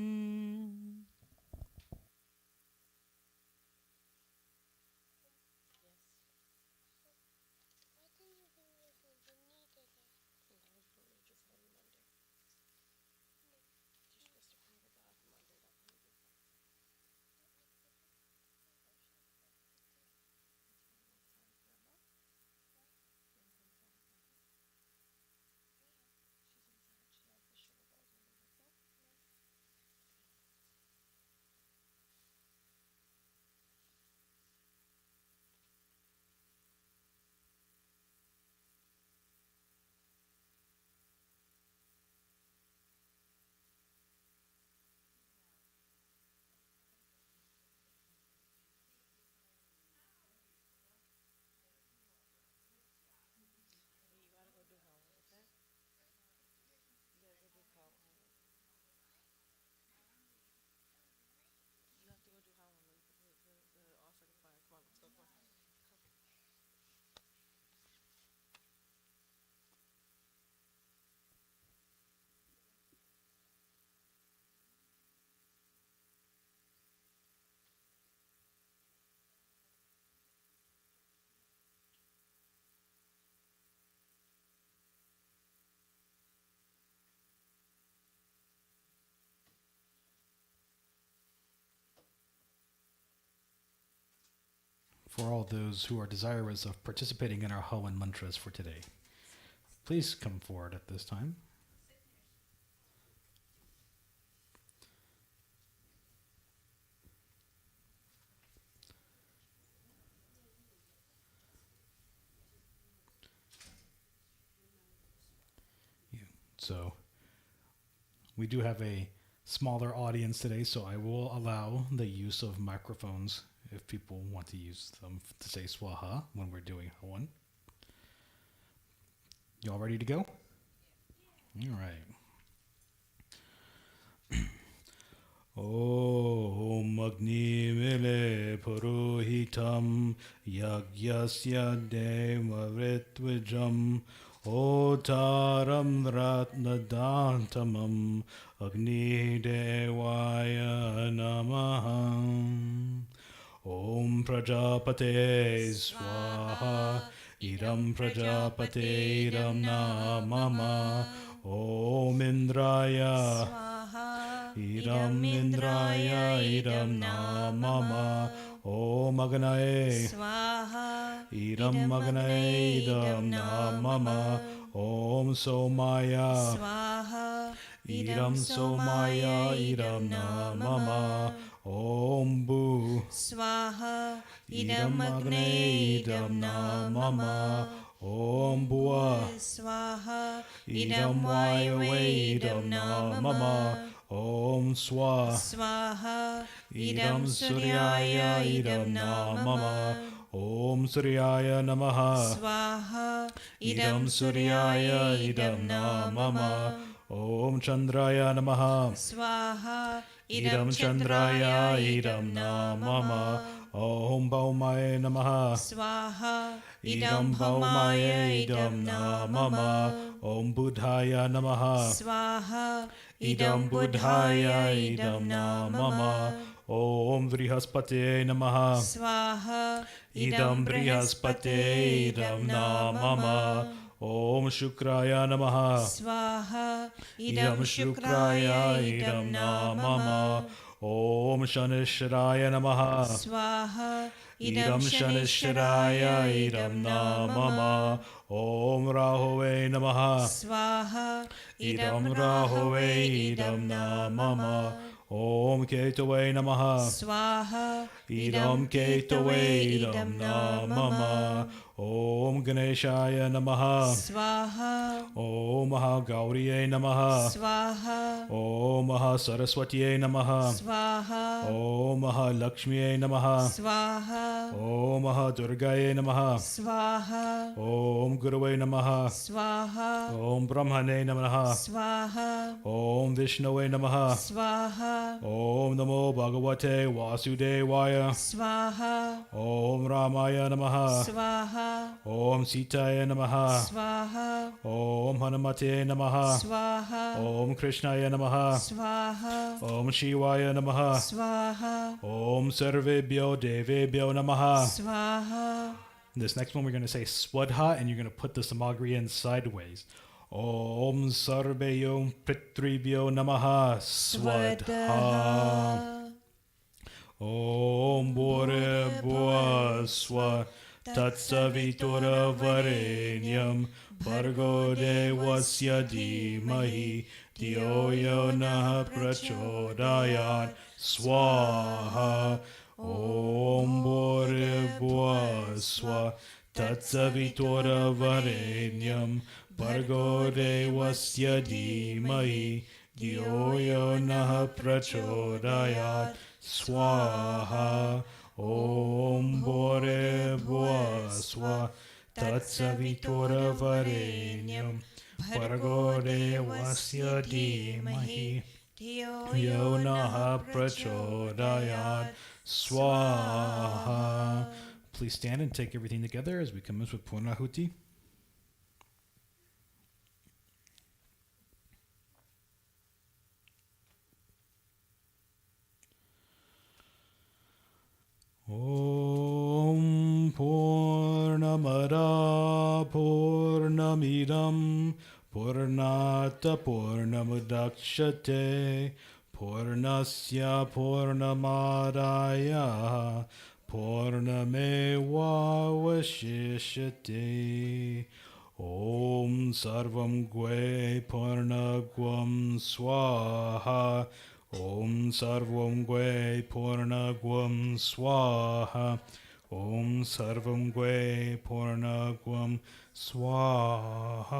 For all those who are desirous of participating in our Hawan mantras for today, please come forward at this time. So we do have a smaller audience today, so I will allow the use of microphones if people want to use them to say swaha when we're doing Hawan. You all ready to go? All right. Om Agni Mile Purohitam Yagyasya Devavritvijam Otaram Ratnadantamam Agni Devaya Namaham Om Prajapate Swaha Idam Prajapate Idam Namama Om Indraya Idam Indraya Idam Namama Om Agnaye Swaha Idam Agnaye Idam Namama Om Somaya Swaha Idam Somaya Idam Namama Om Bu Swaha Idam Agnaye Idam Namama Om Bua Swaha Idam Vayawe Idam Namama Om Swa. Swaha. Idam Suryaya Idam Namama. Om Suryaya Namaha. Swaha. Idam Suryaya Idam Namama. Om Chandraya Namaha. Swaha. Idam Chandraya Idam Namama. Om Baumaya Namaha. Swaha. Idam Baumaya Idam Namama. Om Buddhaya Namaha. Swaha. Idam Buddhaya Idam Namama. Om Vrihaspate Namaha. Swaha. Idam Brihaspate Idam Namama. Om Shukraya Namaha. Swaha. Idam Shukraya Idam Namama. Om Shanishiraya Namaha. Swaha. Idam Shanishiraya Idam Namama. Om Rahove Namaha. Swaha. Idam Rahove Idam Namama. Om Ketave Namaha. Swaha. Idam Ketave Idam Namama. Om Ganeshaya Namaha. Swaha. Om Mahagauriye Namaha. Swaha. Om Mahasaraswatiye Namaha. Swaha. Om Mahalakshmiye Namaha. Swaha. Om Mahadurgaye Namaha. Swaha. Om Guruve Namaha. Swaha. Om Brahmane Namaha. Swaha. Om Vishnue Namaha. Swaha. Om Namo Bhagavate Vasudevaya. Swaha. Om Ramaya Namaha. Swaha. Om Sitaya Namaha. Swaha. Om Hanumate Namaha. Swaha. Om Krishnaya Namaha. Swaha. Om Shivaya Namaha. Swaha. Om Sarvebhyo Devebhyo Namaha. Swaha. This next one we're going to say Swadha, and you're going to put the samagri in sideways. Om Sarvebhyo Pitribhyo Namaha. Swadha. Om Bore Bua Swa Tatsavitura Varenyam Bhargo Devasya Dhimahi Dhiyo Yo Nah Prachodayat Swaha. Om Bore Bua Swa Tatsavitura Varenyam Bhargo Devasya Dhimahi Dhiyo Yo Nah Prachodayat Swaha. Om Bore Bua Swa Tatsavitura Varenyam Bhargo Devasya Dhimahi Yo Nah Prachodayat Swaha. Please stand and take everything together as we commence with Purnahuti. Om Purnamada Purnamidam Purnata Purnamudakshate Purnasya Purnamadaya Purnameva Vashishyate. Om Sarvam Gwe Purnagvam Swaha. Om Sarvam Gwe Purnagvam Swaha. Om Sarvam Gwe Purnagvam Swaha.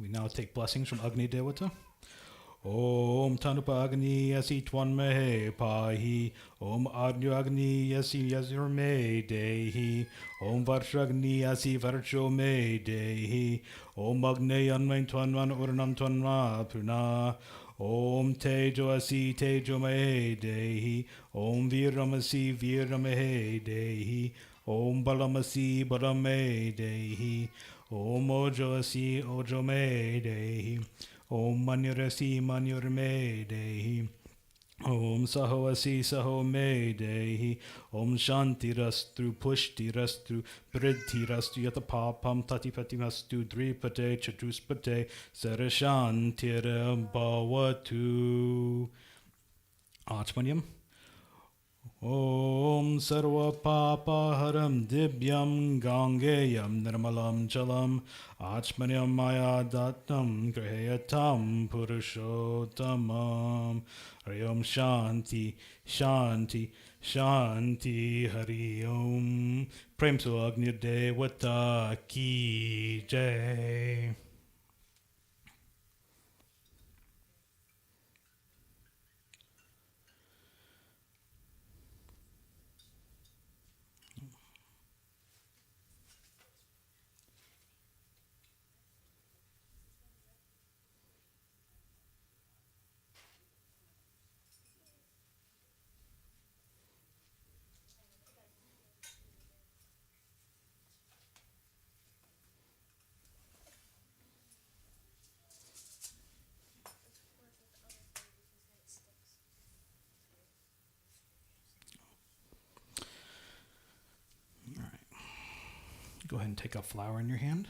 We now take blessings from Agni Devata. Om Tanupa Agni Yasi Twanmehe Pahi. Om Agni Agni Yasi Yazur Me Dehi. Om Varshagni Yasi Varcho Me Dehi. Om Agni Anmain Twanman Urnam Twanma Puna. Om Tejo Asi Tejo Me Dehi. Om Viramasi Viramahe Dehi. Om Balamasi Balame Dehi. Om Ojo Asi Ojo Me Dehi. Om Manurasi Manur Me Dehi. Om Sahoasi Saho Me Dehi. Om Shanti Rastu Pushti Rastu Pridhi Rastu Yatapapam Tatipati Mastu Dripate Chatuspate Sarashantira Bhavatu. Achmanyam. Om Sarva Papa Haram Dibyam Gangeyam Nirmalam Chalam Achmanyam Maya Datam Grahayatam Purushottamam. Om Shanti Shanti Shanti Hari Om. Prem to Agni Devata Ki Jai. Go ahead and take a flower in your hand.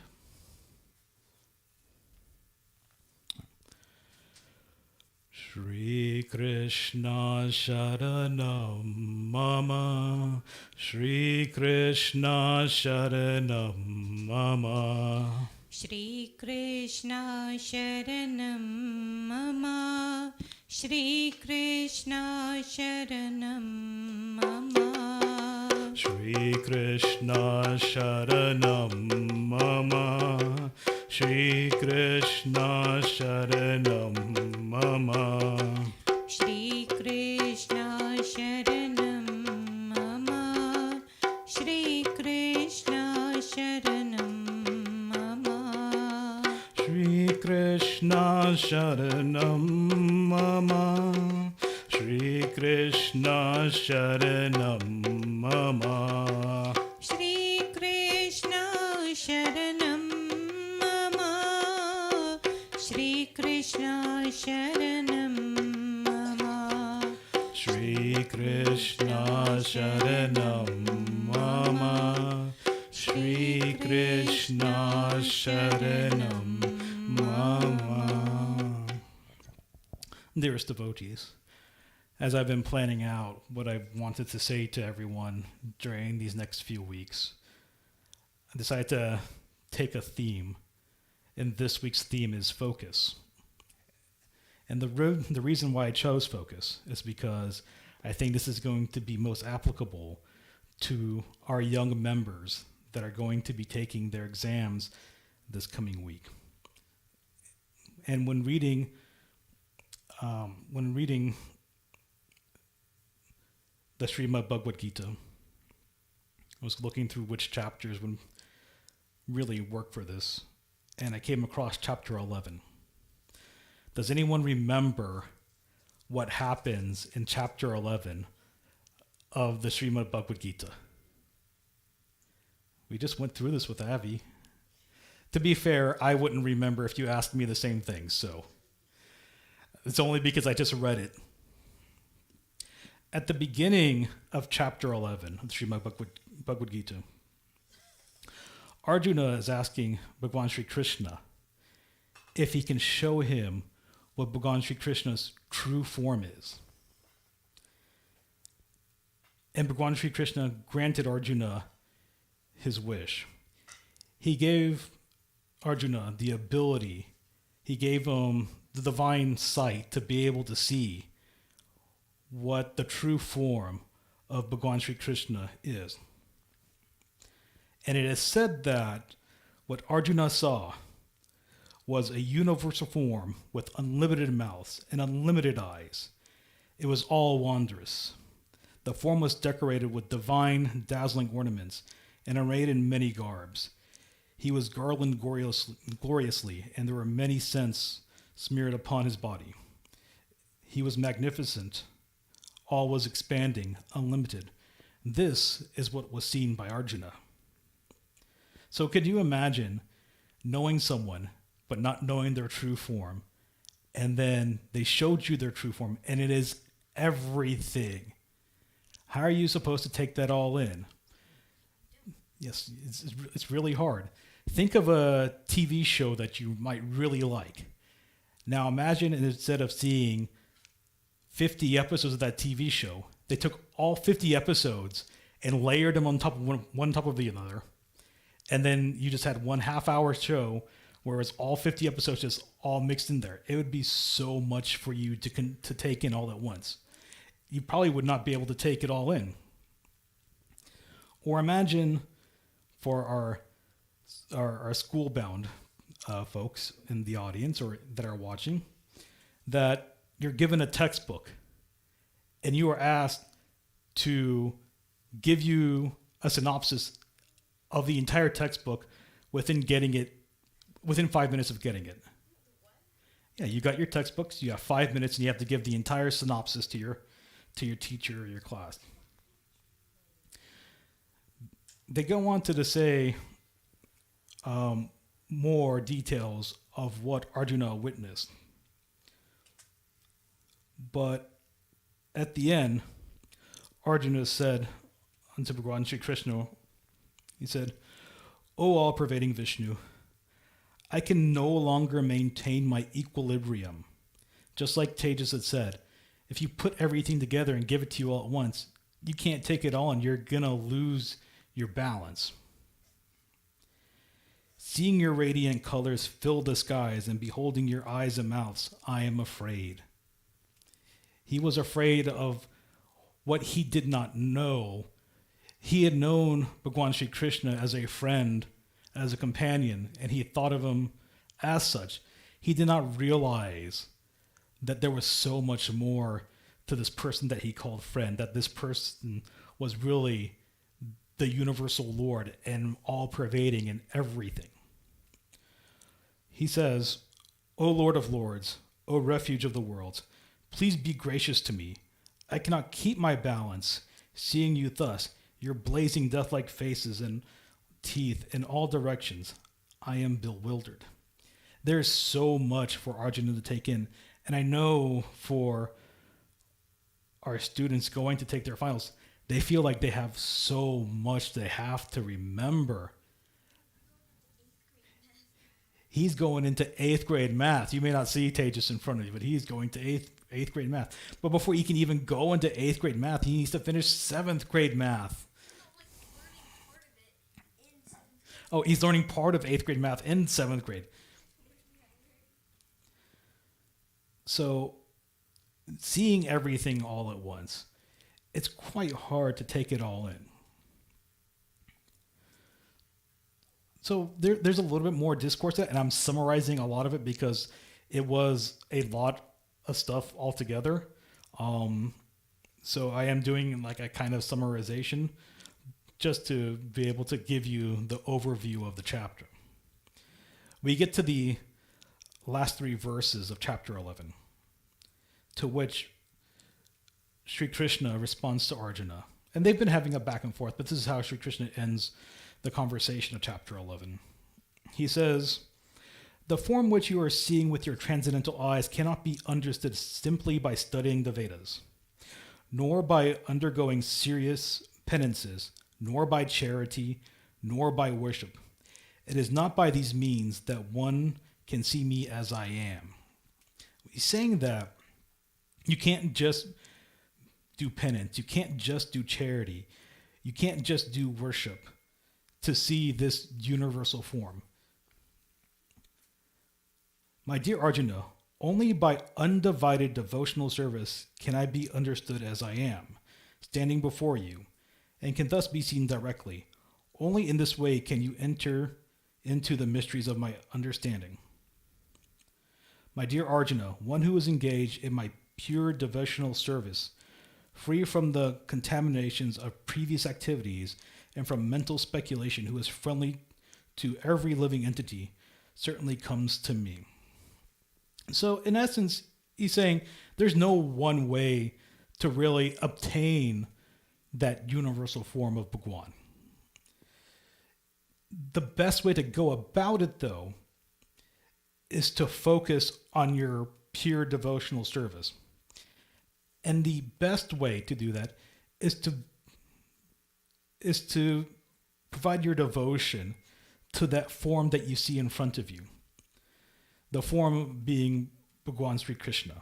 Shri Krishna Sharanam Mama. Shri Krishna Sharanam Mama. Shri Krishna Sharanam Mama. Shri Krishna Sharanam Mama. Shri Krishna Sharanam Mama. Shri Krishna Sharanam Mama. Shri Krishna Sharanam Mama. Shri Krishna Sharanam Mama. Shri Krishna Sharanam Mama. Shri Krishna Sharanam Mama. Shri Krishna Sharanam Mama. Shri Krishna Sharanam Mama. Shri Krishna Sharanam Mama. Shri Krishna Sharanam Mama. Dearest devotees, as I've been planning out what I wanted to say to everyone during these next few weeks, I decided to take a theme, and this week's theme is focus. And the reason why I chose focus is because I think this is going to be most applicable to our young members that are going to be taking their exams this coming week. And when reading the Srimad Bhagavad Gita, I was looking through which chapters would really work for this, and I came across chapter 11. Does anyone remember what happens in chapter 11 of the Srimad Bhagavad Gita? We just went through this with Avi. To be fair, I wouldn't remember if you asked me the same thing, so it's only because I just read it. At the beginning of chapter 11 of the Srimad Bhagavad Gita, Arjuna is asking Bhagavan Sri Krishna if he can show him what Bhagavan Sri Krishna's true form is. And Bhagavan Sri Krishna granted Arjuna his wish. He gave Arjuna the ability, he gave him the divine sight to be able to see what the true form of Bhagavan Sri Krishna is. And it is said that what Arjuna saw was a universal form with unlimited mouths and unlimited eyes. It was all wondrous. The form was decorated with divine, dazzling ornaments and arrayed in many garbs. He was garlanded gloriously, and there were many scents smeared upon his body. He was magnificent. All was expanding, unlimited. This is what was seen by Arjuna. So could you imagine knowing someone but not knowing their true form, and then they showed you their true form, and it is everything? How are you supposed to take that all in? Yes, it's really hard. Think of a TV show that you might really like. Now imagine instead of seeing 50 episodes of that TV show, they took all 50 episodes and layered them on top of one top of the other. And then you just had 1.5 hour show where it's all 50 episodes just all mixed in there. It would be so much for you to take in all at once. you probably would not be able to take it all in. Or imagine for our school-bound folks in the audience or that are watching, that you're given a textbook and you are asked to give you a synopsis of the entire textbook within 5 minutes of getting it. Yeah, you got your textbooks, you have 5 minutes, and you have to give the entire synopsis to your teacher or your class. They go on to say more details of what Arjuna witnessed. But at the end, Arjuna said unto Bhagavan Shri Krishna, he said, "O all-pervading Vishnu, I can no longer maintain my equilibrium. Just like Tejas had said, if you put everything together and give it to you all at once, you can't take it all and you're going to lose your balance. Seeing your radiant colors fill the skies and beholding your eyes and mouths, I am afraid." He was afraid of what he did not know. He had known Bhagwan Shri Krishna as a friend, as a companion, and he thought of him as such. He did not realize that there was so much more to this person that he called friend, that this person was really the universal Lord and all-pervading in everything. He says, "O Lord of Lords, O refuge of the worlds, please be gracious to me. I cannot keep my balance, seeing you thus, your blazing death-like faces and teeth in all directions. I am bewildered." There's so much for Arjuna to take in, and I know for our students going to take their finals, they feel like they have so much they have to remember. He's going into 8th grade math. You may not see Tejas in front of you, but he's going to eighth grade math. But before he can even go into 8th grade math, he needs to finish 7th grade math. Oh, he's learning part of 8th grade math in 7th grade. So, seeing everything all at once, it's quite hard to take it all in. So there's a little bit more discourse there, and I'm summarizing a lot of it because it was a lot of stuff altogether. So I am doing like a kind of summarization just to be able to give you the overview of the chapter. We get to the last 3 verses of chapter 11, to which Sri Krishna responds to Arjuna. And they've been having a back and forth, but this is how Sri Krishna ends the conversation of chapter 11. He says, "The form which you are seeing with your transcendental eyes cannot be understood simply by studying the Vedas, nor by undergoing serious penances, nor by charity, nor by worship. It is not by these means that one can see me as I am." He's saying that you can't just do penance, you can't just do charity, you can't just do worship to see this universal form. "My dear Arjuna, only by undivided devotional service can I be understood as I am, standing before you, and can thus be seen directly. Only in this way can you enter into the mysteries of my understanding. My dear Arjuna, one who is engaged in my pure devotional service, free from the contaminations of previous activities and from mental speculation, who is friendly to every living entity, certainly comes to me." So in essence, he's saying there's no one way to really obtain that universal form of Bhagwan. The best way to go about it, though, is to focus on your pure devotional service. And the best way to do that is to provide your devotion to that form that you see in front of you. The form being Bhagwan Sri Krishna.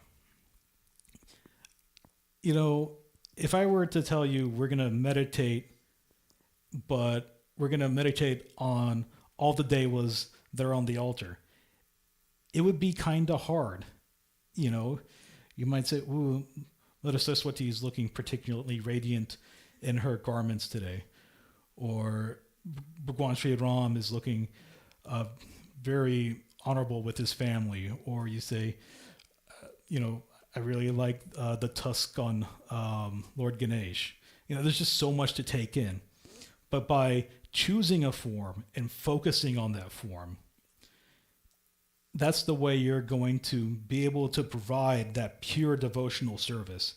You know, if I were to tell you we're going to meditate, but we're going to meditate on all the day was there on the altar, it would be kind of hard. You know, you might say, "Ooh, Lord Saraswati is looking particularly radiant in her garments today. Or Bhagwan Sri Ram is looking very honorable with his family. Or you say, I really like the tusk on Lord Ganesh. There's just so much to take in. But by choosing a form and focusing on that form, that's the way you're going to be able to provide that pure devotional service.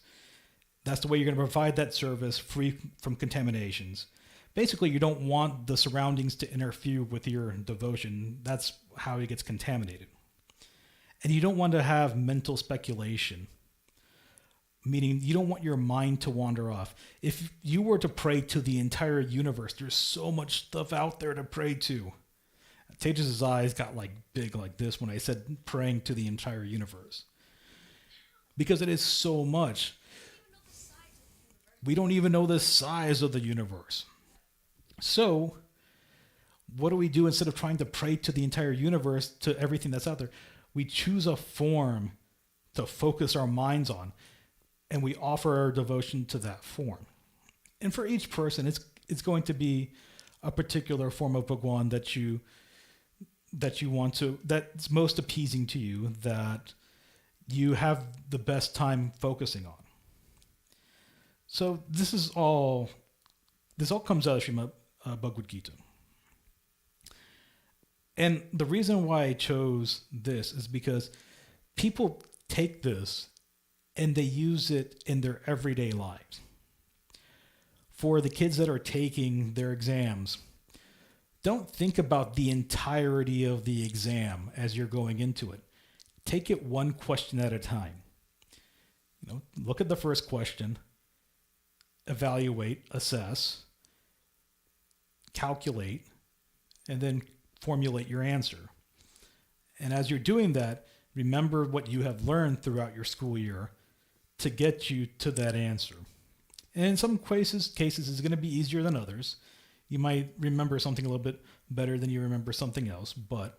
That's the way you're going to provide that service free from contaminations. Basically, you don't want the surroundings to interfere with your devotion. That's how it gets contaminated. And you don't want to have mental speculation, meaning you don't want your mind to wander off. If you were to pray to the entire universe, there's so much stuff out there to pray to. Tejas' eyes got big like this when I said praying to the entire universe. Because it is so much. We don't even know the size of the universe. So, what do we do instead of trying to pray to the entire universe, to everything that's out there? We choose a form to focus our minds on, and we offer our devotion to that form. And for each person, it's going to be a particular form of Bhagwan that you want to, that's most appeasing to you, that you have the best time focusing on. So this all comes out of Srimad Bhagavad Gita. And the reason why I chose this is because people take this and they use it in their everyday lives. For the kids that are taking their exams, don't think about the entirety of the exam as you're going into it. Take it one question at a time. Look at the first question, evaluate, assess, calculate, and then formulate your answer. And as you're doing that, remember what you have learned throughout your school year to get you to that answer. And in some cases it's going to be easier than others. You might remember something a little bit better than you remember something else, but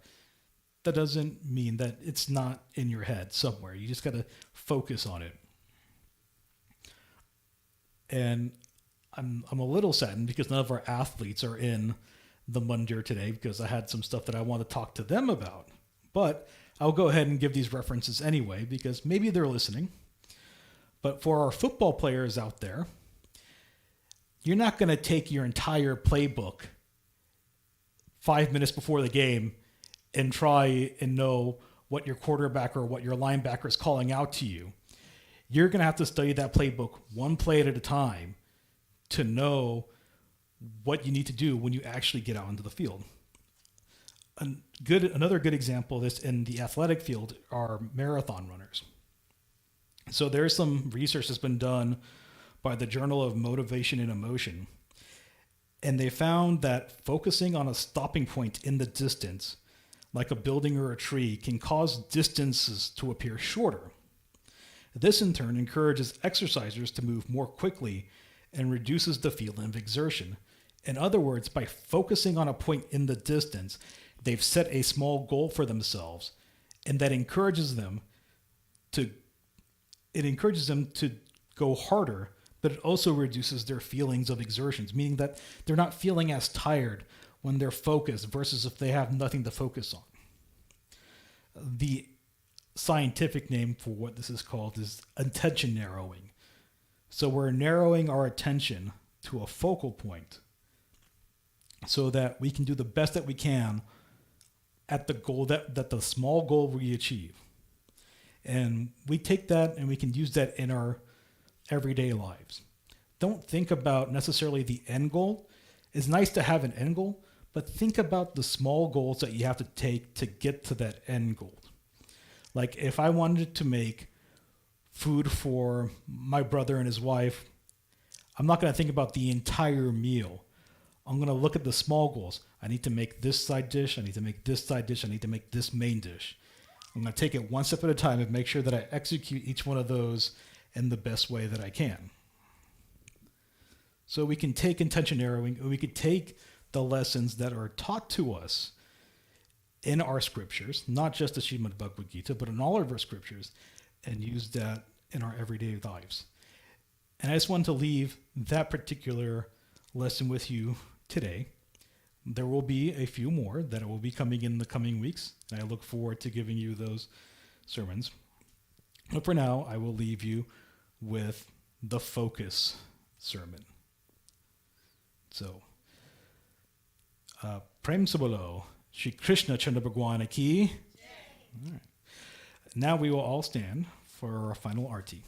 that doesn't mean that it's not in your head somewhere. You just got to focus on it. And I'm a little saddened because none of our athletes are in the Mandir today, because I had some stuff that I want to talk to them about. But I'll go ahead and give these references anyway, because maybe they're listening. But for our football players out there, you're not going to take your entire playbook 5 minutes before the game and try and know what your quarterback or what your linebacker is calling out to you. You're going to have to study that playbook one play at a time to know what you need to do when you actually get out into the field. Another good example of this in the athletic field are marathon runners. So there's some research that's been done by the Journal of Motivation and Emotion, and they found that focusing on a stopping point in the distance, like a building or a tree, can cause distances to appear shorter. This in turn encourages exercisers to move more quickly and reduces the feeling of exertion. In other words, by focusing on a point in the distance, they've set a small goal for themselves, and that encourages them to go harder, but it also reduces their feelings of exertions, meaning that they're not feeling as tired when they're focused versus if they have nothing to focus on. The scientific name for what this is called is attention narrowing. So we're narrowing our attention to a focal point so that we can do the best that we can at the goal that the small goal we achieve. And we take that and we can use that in our everyday lives. Don't think about necessarily the end goal. It's nice to have an end goal, but think about the small goals that you have to take to get to that end goal. Like if I wanted to make food for my brother and his wife, I'm not going to think about the entire meal. I'm going to look at the small goals. I need to make this side dish. I need to make this side dish. I need to make this main dish. I'm going to take it one step at a time and make sure that I execute each one of those in the best way that I can. So we can take intention narrowing, and we could take the lessons that are taught to us in our scriptures, not just the Srimad Bhagavad Gita, but in all of our scriptures, and use that in our everyday lives. And I just wanted to leave that particular lesson with you today. There will be a few more that will be coming in the coming weeks, and I look forward to giving you those sermons. But for now, I will leave you with the focus sermon. So, Prem Bolo, Shri Krishna Chandra Bhagwan ki. All right. Now we will all stand for our final arti.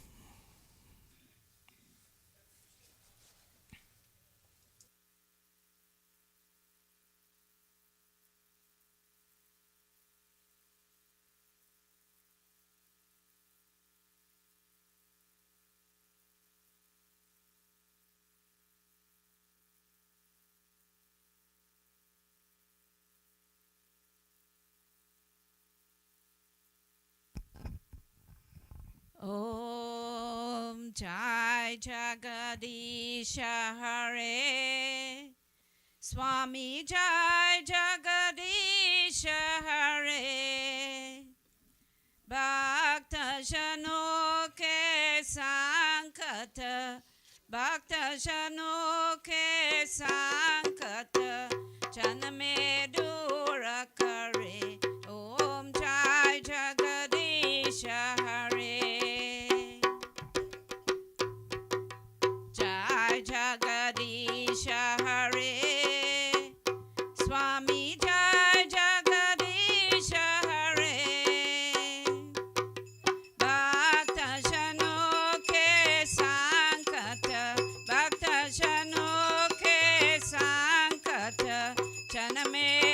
Om Jai Jagadisha Hare Swami Jai Jagadisha Hare Bhakta Jano ke Sankata Bhakta Jano ke Sankata Janame Dura Kare Om Jai Jagadisha Hare Jai Jagadisha Hare Swami Jai Jagadisha Hare Bhakta Jano ke Sankata Bhakta Jano ke Sankata Janame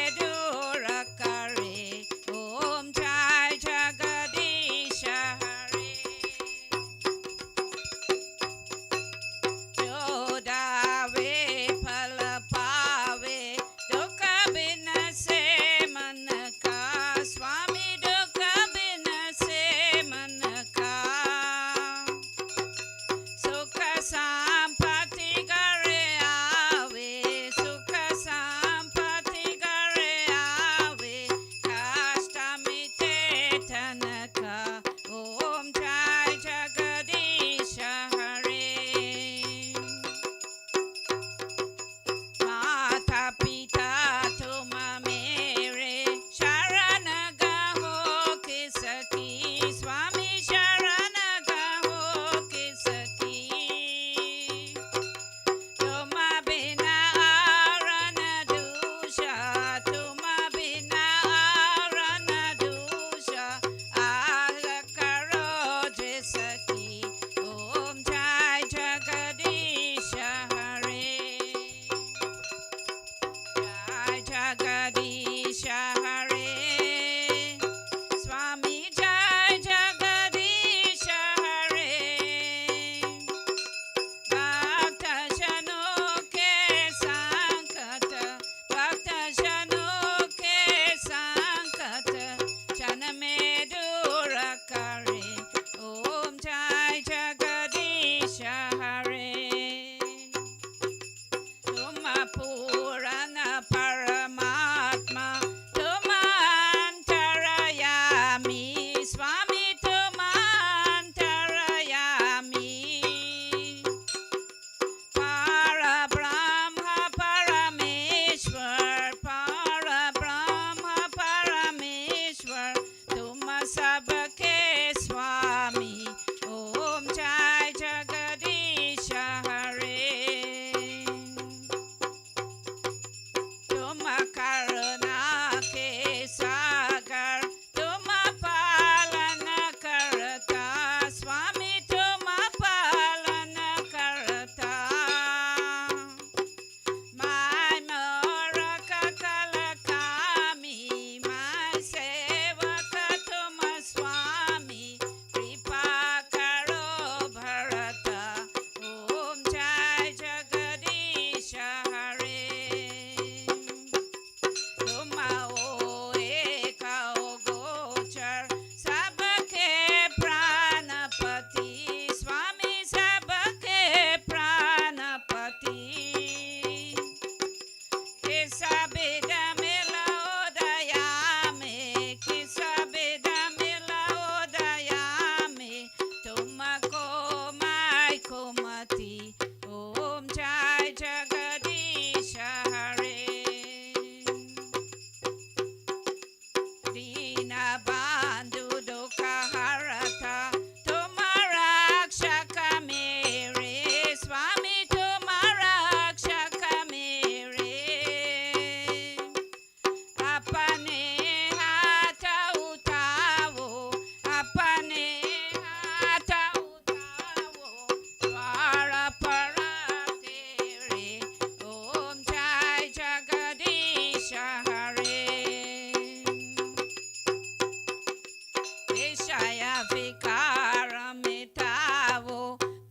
Jaya Vikara Mitavo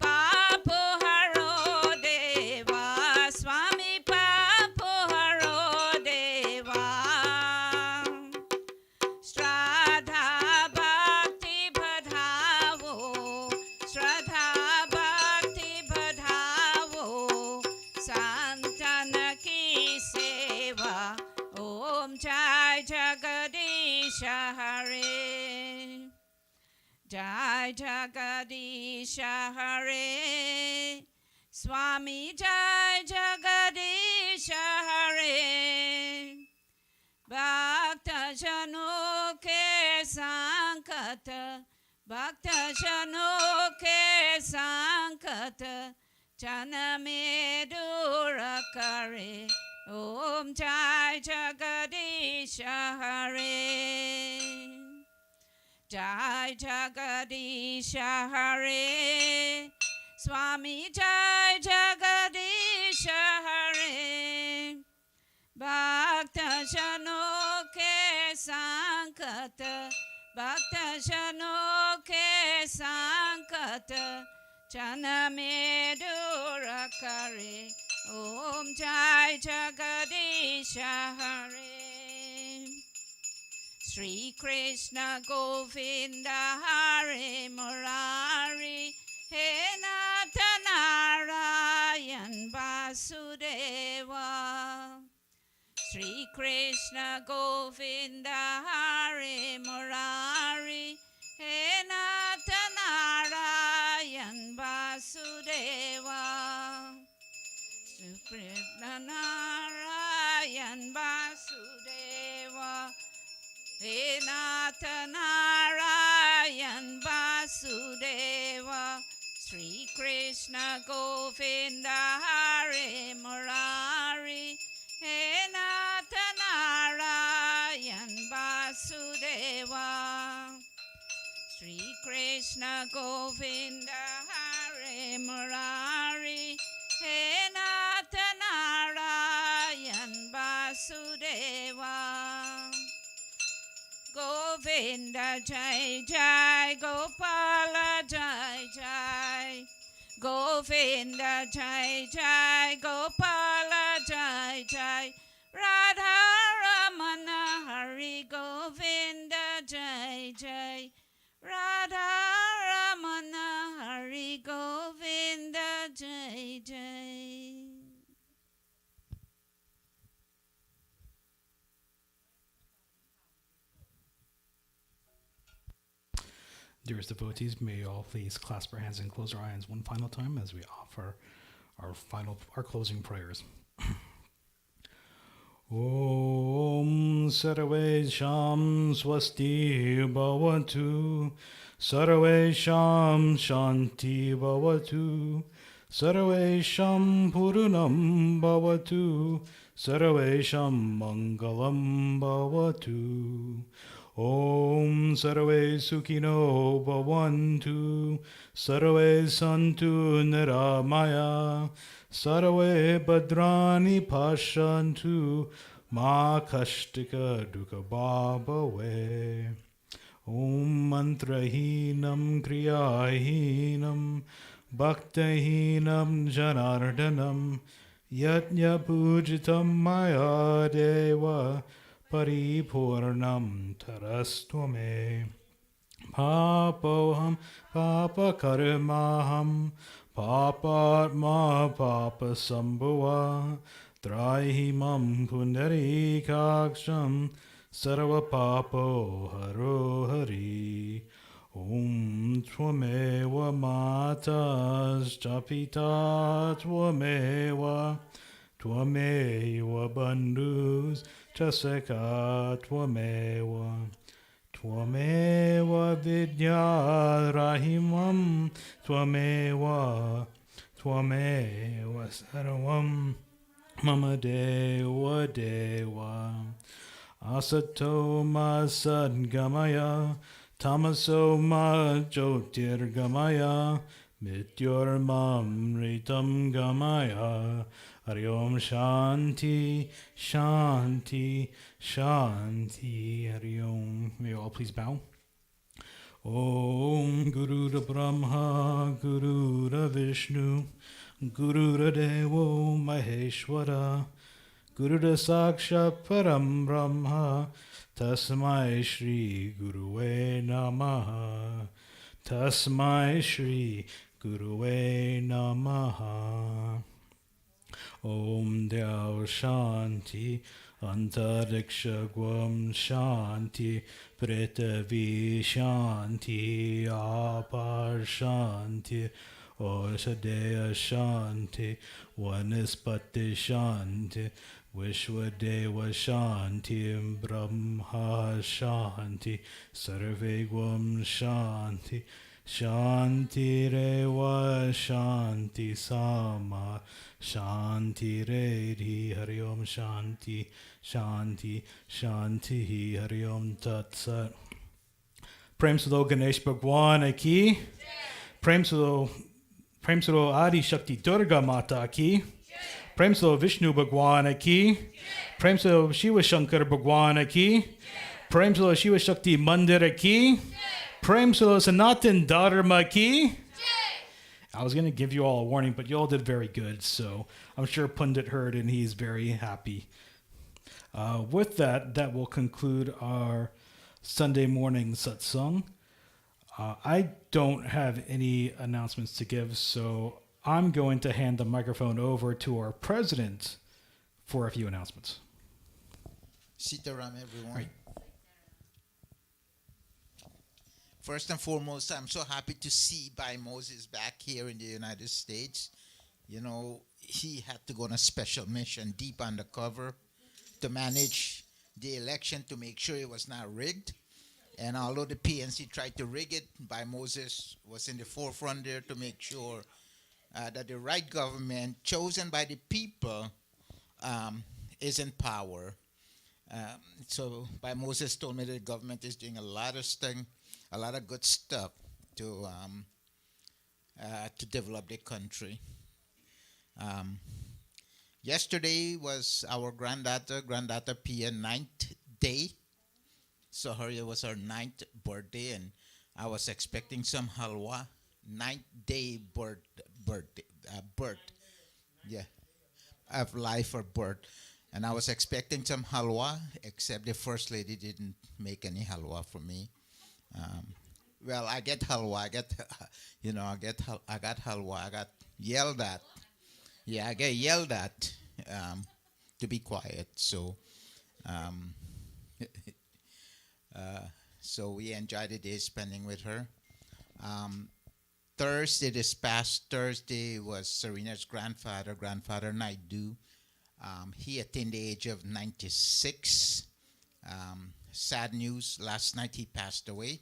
Papo Haro Deva Swami Papo Haro Deva Shraddha Bhakti Badhavo Shraddha Bhakti Badhavo Sanatana Ki Seva Om Jai Jagadisha Hare Jai Jagadisha Hare Swami Jai Jagadisha Hare Bhakta Jano Ke Sankata Bhakta Jano Ke Sankata Janame Dura Kare Om Jai Jagadisha Hare Jai Jagadisha Hare Swami Jai Jagadisha Hare Bhakta Jano Ke Sankata Bhakta Jano Ke Sankata Janame Dura Kare Om Jai Jagadisha Hare Sri Krishna Govinda Hare Murari He Nata Narayan Vasudeva Sri Krishna Govinda Hare Murari He Nata Narayan Vasudeva Sri Krishna Narayan Vasudeva He Nata Narayan Vasudeva Sri Krishna Govinda Hare Murari He Nata Narayan Vasudeva Sri Krishna Govinda Hare Murari He Nata Narayan Vasudeva Govinda Jai Jai Gopala Jai Jai Govinda Jai Jai Gopala Jai Jai Radha Ramana Hari Govinda Jai Jai Radha Ramana Hari Govinda Jai Jai Dearest devotees, may you all please clasp our hands and close our eyes one final time as we offer our closing prayers. Om Sarvesham Swasti Bhavatu Sarvesham Shanti Bhavatu Sarvesham Purunam Bhavatu Sarvesham Mangalam Bhavatu Om Sarve Sukhino Bhavantu Sarve Santu Niramaya Sarve Bhadrani Pashantu Ma Kashtika Dukkha Bhavave Om Mantrahinam Kriyahinam Bhaktahinam Janardanam Yatnya Pujitam Maya Deva Paripurnam Tarastvame Papoham Papakarmaham Papatma Papasambhava Traihimam Pundarikaksham Sarva Papo Haro Hari Om Tvameva Matas Japita Tvameva Tvameva Bandhus Chasaka Tvameva Tvameva Vidya Rahimam Tvameva Sarvam Mama Deva Deva Asato Ma Sadgamaya Tamaso Ma Jyotirgamaya Mityormam Ritam Gamaya Hari Om Shanti, Shanti, Shanti. Hari Om. May you all please bow. Om Guru Brahma Guru Vishnu Guru Devo Maheshwara Guru Sakshat Param Brahma Tasmai Shri Guruve Namaha Tasmai Shri Guruve Namaha Om Dhyao Shanti Antariksha Gwam Shanti Prithvi Shanti Apar Shanti Osadeya Shanti Vanaspati Shanti Vishwadeva Shanti Brahma Shanti Sarve Gwam Shanti Shanti Reva Shanti Sama Shanti Redhi Hari Om Shanti Shanti Shanti Hari Om Tat Sat. Prem Sudo Ganesh Bhagwan Ki. Prem Sudo Adi Shakti Durga Mata Ki. Prem Sudo Vishnu Bhagwan Ki. Prem Sudo Shiva Shankar Bhagwan Ki. Prem Sudo Shiva Shakti Mandir Ki. Prem Sudo Sanatana Dharma Ki. I was going to give you all a warning, but you all did very good, so I'm sure Pundit heard and he's very happy. With that, that will conclude our Sunday morning satsang. I don't have any announcements to give, so I'm going to hand the microphone over to our president for a few announcements. Sita Ram, everyone. Right. First and foremost, I'm so happy to see By Moses back here in the United States. You know, he had to go on a special mission deep undercover to manage the election to make sure it was not rigged. And although the PNC tried to rig it, By Moses was in the forefront there to make sure that the right government chosen by the people is in power. So By Moses told me that the government is doing a lot of good stuff to develop the country. Yesterday was our granddaughter Pia 9th day. So it was her 9th birthday, and I was expecting some halwa. 9th day birth, yeah, of life or birth. And I was expecting some halwa, except the first lady didn't make any halwa for me. Well, I get halwa. I got halwa. I got yelled at. Yeah, I get yelled at to be quiet. So, so we enjoyed the day spending with her. This past Thursday, was Serena's grandfather Naidu. He attained the age of 96. Sad news. Last night he passed away.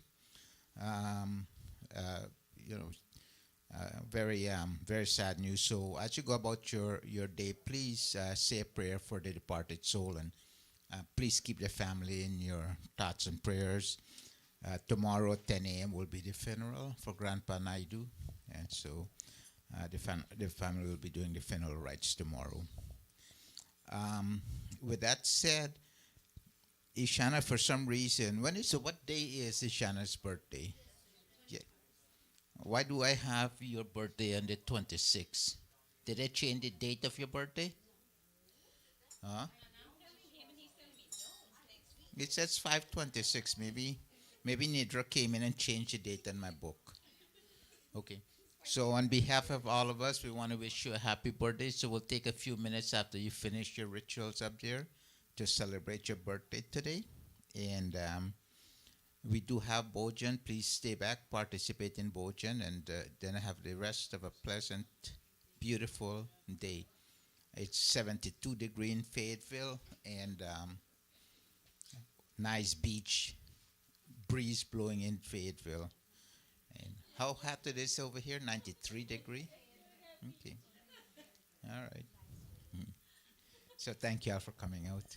Very sad news. So as you go about your day, please say a prayer for the departed soul, and please keep the family in your thoughts and prayers. Tomorrow at 10 a.m. will be the funeral for Grandpa Naidu, and so the family will be doing the funeral rites tomorrow. With that said, Ishana, for some reason, what day is Ishana's birthday? Yeah. Why do I have your birthday on the 26th? Did they change the date of your birthday? Huh? It says 5/26. Maybe Nidra came in and changed the date in my book. Okay. So on behalf of all of us, we want to wish you a happy birthday. So we'll take a few minutes after you finish your rituals up there to celebrate your birthday today. And we do have Bojan. Please stay back, participate in Bojan, and then have the rest of a pleasant, beautiful day. It's 72 degrees in Fayetteville, and nice beach breeze blowing in Fayetteville. And how hot it is over here? 93 degrees. Okay. All right. So thank you all for coming out.